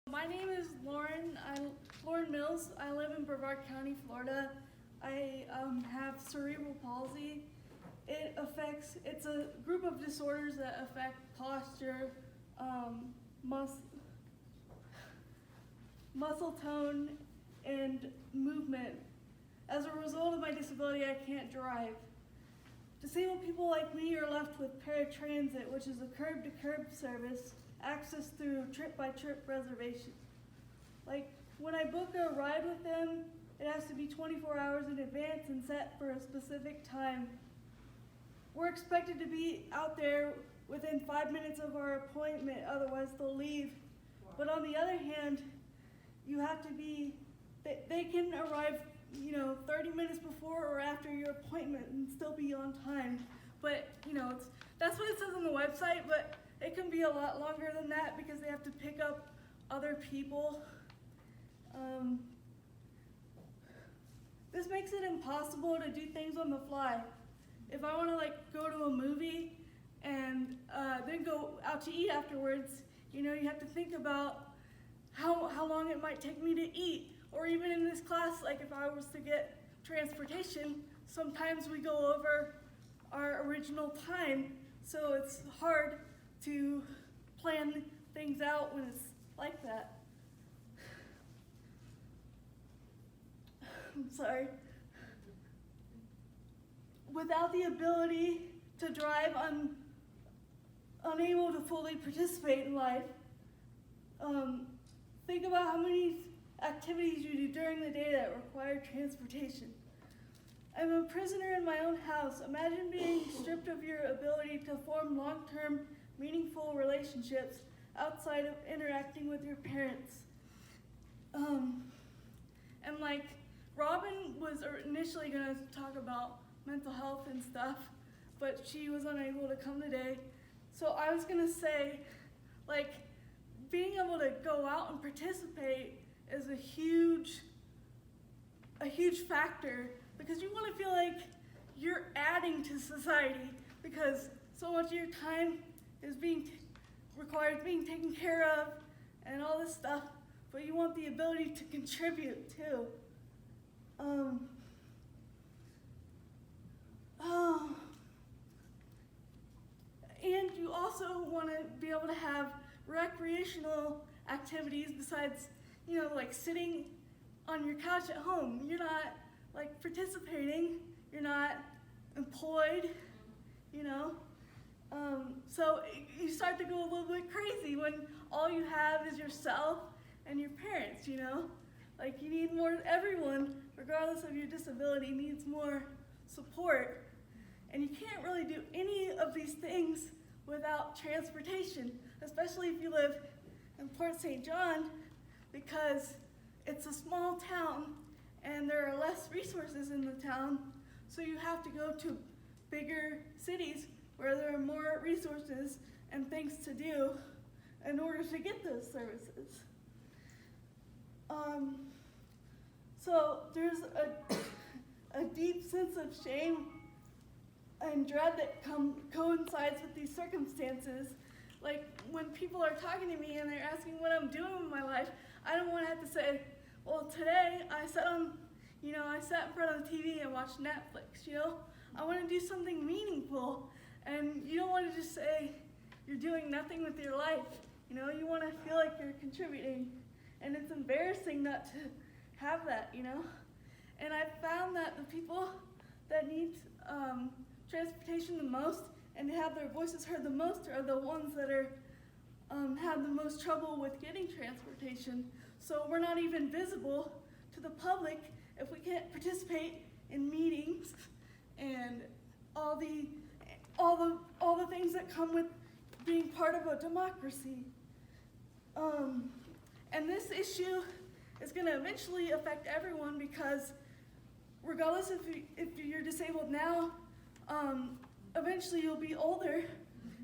My name is Lauren. I'm Lauren Mills. I live in Brevard County, Florida. I have cerebral palsy. It's a group of disorders that affect posture, muscle tone, and movement. As a result of my disability, I can't drive. Disabled people like me are left with paratransit, which is a curb-to-curb service accessed through trip-by-trip reservation. Like, when I book a ride with them, it has to be 24 hours in advance and set for a specific time. We're expected to be out there within 5 minutes of our appointment, otherwise they'll leave. But on the other hand, you have to be, they can arrive 30 minutes before or after your appointment and still be on time. But, that's what it says on the website, but it can be a lot longer than that because they have to pick up other people. This makes it impossible to do things on the fly. If I want to go to a movie and then go out to eat afterwards, you have to think about how long it might take me to eat. Or even in this class, if I was to get transportation, sometimes we go over our original time, so it's hard to plan things out when it's like that. I'm sorry. Without the ability to drive, I'm unable to fully participate in life. Think about how many activities you do during the day that require transportation. I'm a prisoner in my own house. Imagine being stripped of your ability to form long-term, meaningful relationships outside of interacting with your parents. And Robin was initially gonna talk about mental health and stuff, but she was unable to come today. So I was gonna say, being able to go out and participate is a huge factor, because you want to feel like you're adding to society, because so much of your time is being taken care of and all this stuff, but you want the ability to contribute too. And you also want to be able to have recreational activities besides, sitting on your couch at home. You're not participating, you're not employed, so you start to go a little bit crazy when all you have is yourself and your parents, you know? Like, you need more, everyone, regardless of your disability, needs more support. And you can't really do any of these things without transportation, especially if you live in Port St. John, because it's a small town and there are less resources in the town, so you have to go to bigger cities where there are more resources and things to do in order to get those services. So there's a deep sense of shame and dread that coincides with these circumstances. Like, when people are talking to me and they're asking what I'm doing with my life, I don't want to have to say, well, today I sat in front of the TV and watched Netflix, you know? I want to do something meaningful, and you don't want to just say you're doing nothing with your life, you know? You want to feel like you're contributing, and it's embarrassing not to have that, you know? And I've found that the people that need transportation the most and have their voices heard the most are the ones that are have the most trouble with getting transportation. So we're not even visible to the public if we can't participate in meetings and all the things that come with being part of a democracy. And this issue is going to eventually affect everyone, because regardless if you're disabled now, eventually you'll be older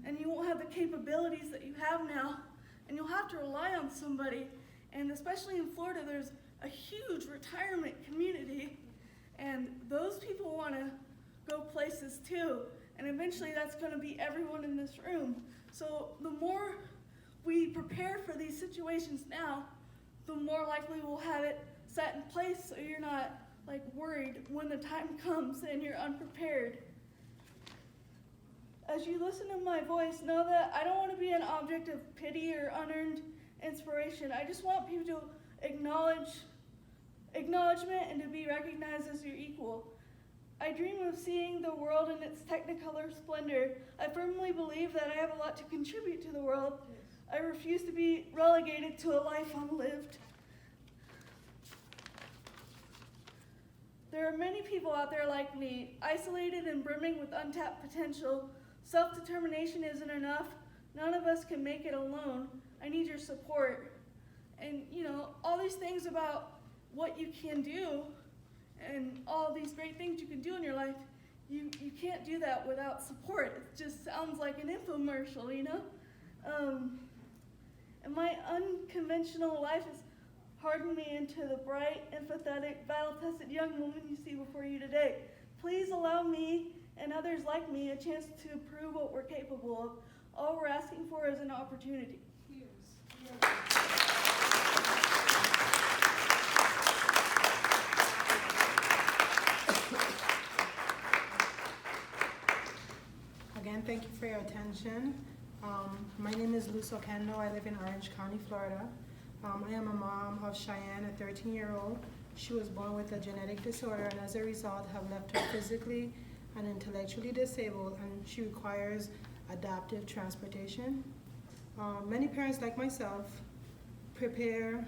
and you won't have the capabilities that you have now, and you'll have to rely on somebody. And especially in Florida, there's a huge retirement community, and those people want to go places too, and eventually that's going to be everyone in this room. So the more we prepare for these situations now, the more likely we'll have it set in place, so you're not like worried when the time comes and you're unprepared. As you listen to my voice, know that I don't want to be an object of pity or unearned inspiration. I just want people to acknowledgement and to be recognized as your equal. I dream of seeing the world in its technicolor splendor. I firmly believe that I have a lot to contribute to the world. I refuse to be relegated to a life unlived. There are many people out there like me, isolated and brimming with untapped potential. Self-determination isn't enough. None of us can make it alone. I need your support. And, you know, all these things about what you can do and all these great things you can do in your life, you can't do that without support. It just sounds like an infomercial, you know? And my unconventional life has hardened me into the bright, empathetic, battle-tested young woman you see before you today. Please allow me and others like me a chance to prove what we're capable of. All we're asking for is an opportunity. Again, thank you for your attention. My name is Lucille Cavanaugh. I live in Orange County, Florida. I am a mom of Cheyenne, a 13-year-old. She was born with a genetic disorder, and as a result have left her physically and intellectually disabled, and she requires adaptive transportation. Many parents like myself prepare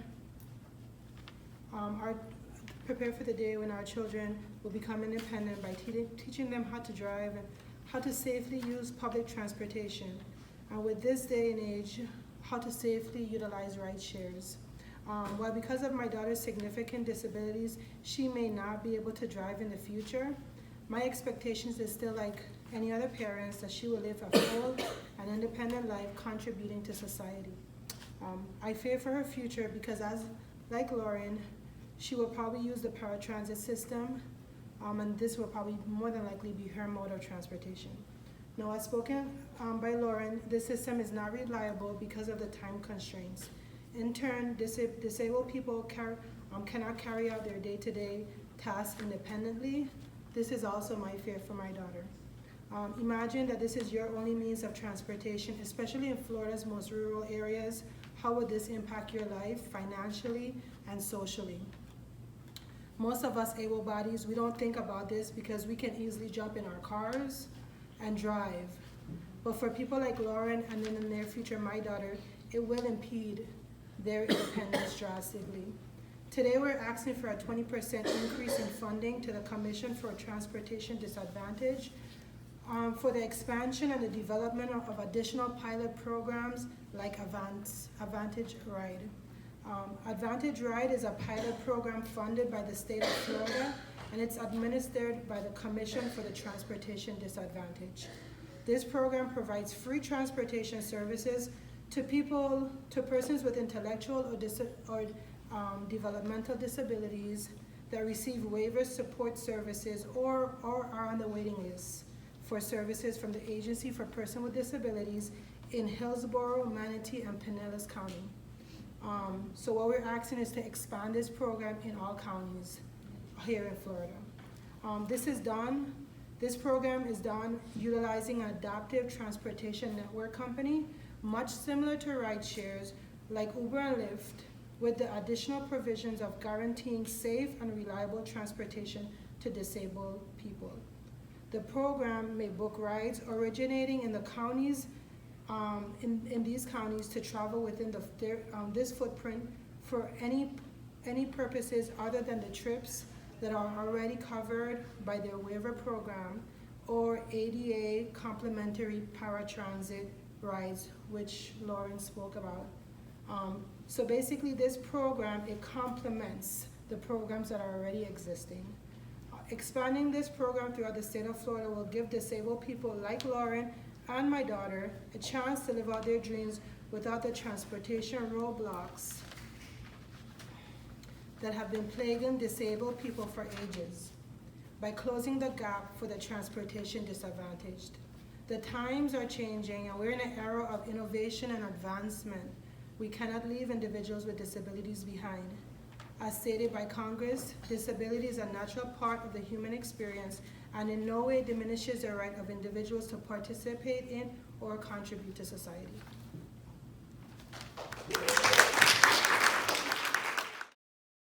for the day when our children will become independent by teaching them how to drive and how to safely use public transportation. And with this day and age, how to safely utilize ride shares. While because of my daughter's significant disabilities, she may not be able to drive in the future, my expectations is still like any other parents that she will live a full and independent life contributing to society. I fear for her future because like Lauren, she will probably use the paratransit system, and this will probably more than likely be her mode of transportation. Now, as spoken by Lauren, this system is not reliable because of the time constraints. In turn, disabled people cannot carry out their day-to-day tasks independently. This is also my fear for my daughter. Imagine that this is your only means of transportation, especially in Florida's most rural areas. How would this impact your life financially and socially? Most of us able bodies, we don't think about this because we can easily jump in our cars and drive. But for people like Lauren and in the near future my daughter, it will impede their independence drastically. Today, we're asking for a 20% increase in funding to the Commission for Transportation Disadvantage for the expansion and the development of additional pilot programs like Advantage Ride. Advantage Ride is a pilot program funded by the state of Florida, and it's administered by the Commission for the Transportation Disadvantage. This program provides free transportation services to persons with intellectual or developmental disabilities that receive waiver support services or are on the waiting list for services from the Agency for Persons with Disabilities in Hillsborough, Manatee, and Pinellas County. So what we're asking is to expand this program in all counties here in Florida. This program is done utilizing an adaptive transportation network company, much similar to ride shares like Uber and Lyft, with the additional provisions of guaranteeing safe and reliable transportation to disabled people. The program may book rides originating in the counties, in these counties, to travel within this footprint for any purposes other than the trips that are already covered by their waiver program or ADA complementary paratransit rides, which Lauren spoke about. So basically this program, it complements the programs that are already existing. Expanding this program throughout the state of Florida will give disabled people like Lauren and my daughter a chance to live out their dreams without the transportation roadblocks that have been plaguing disabled people for ages, by closing the gap for the transportation disadvantaged. The times are changing, and we're in an era of innovation and advancement. We cannot leave individuals with disabilities behind. As stated by Congress, disability is a natural part of the human experience and in no way diminishes the right of individuals to participate in or contribute to society.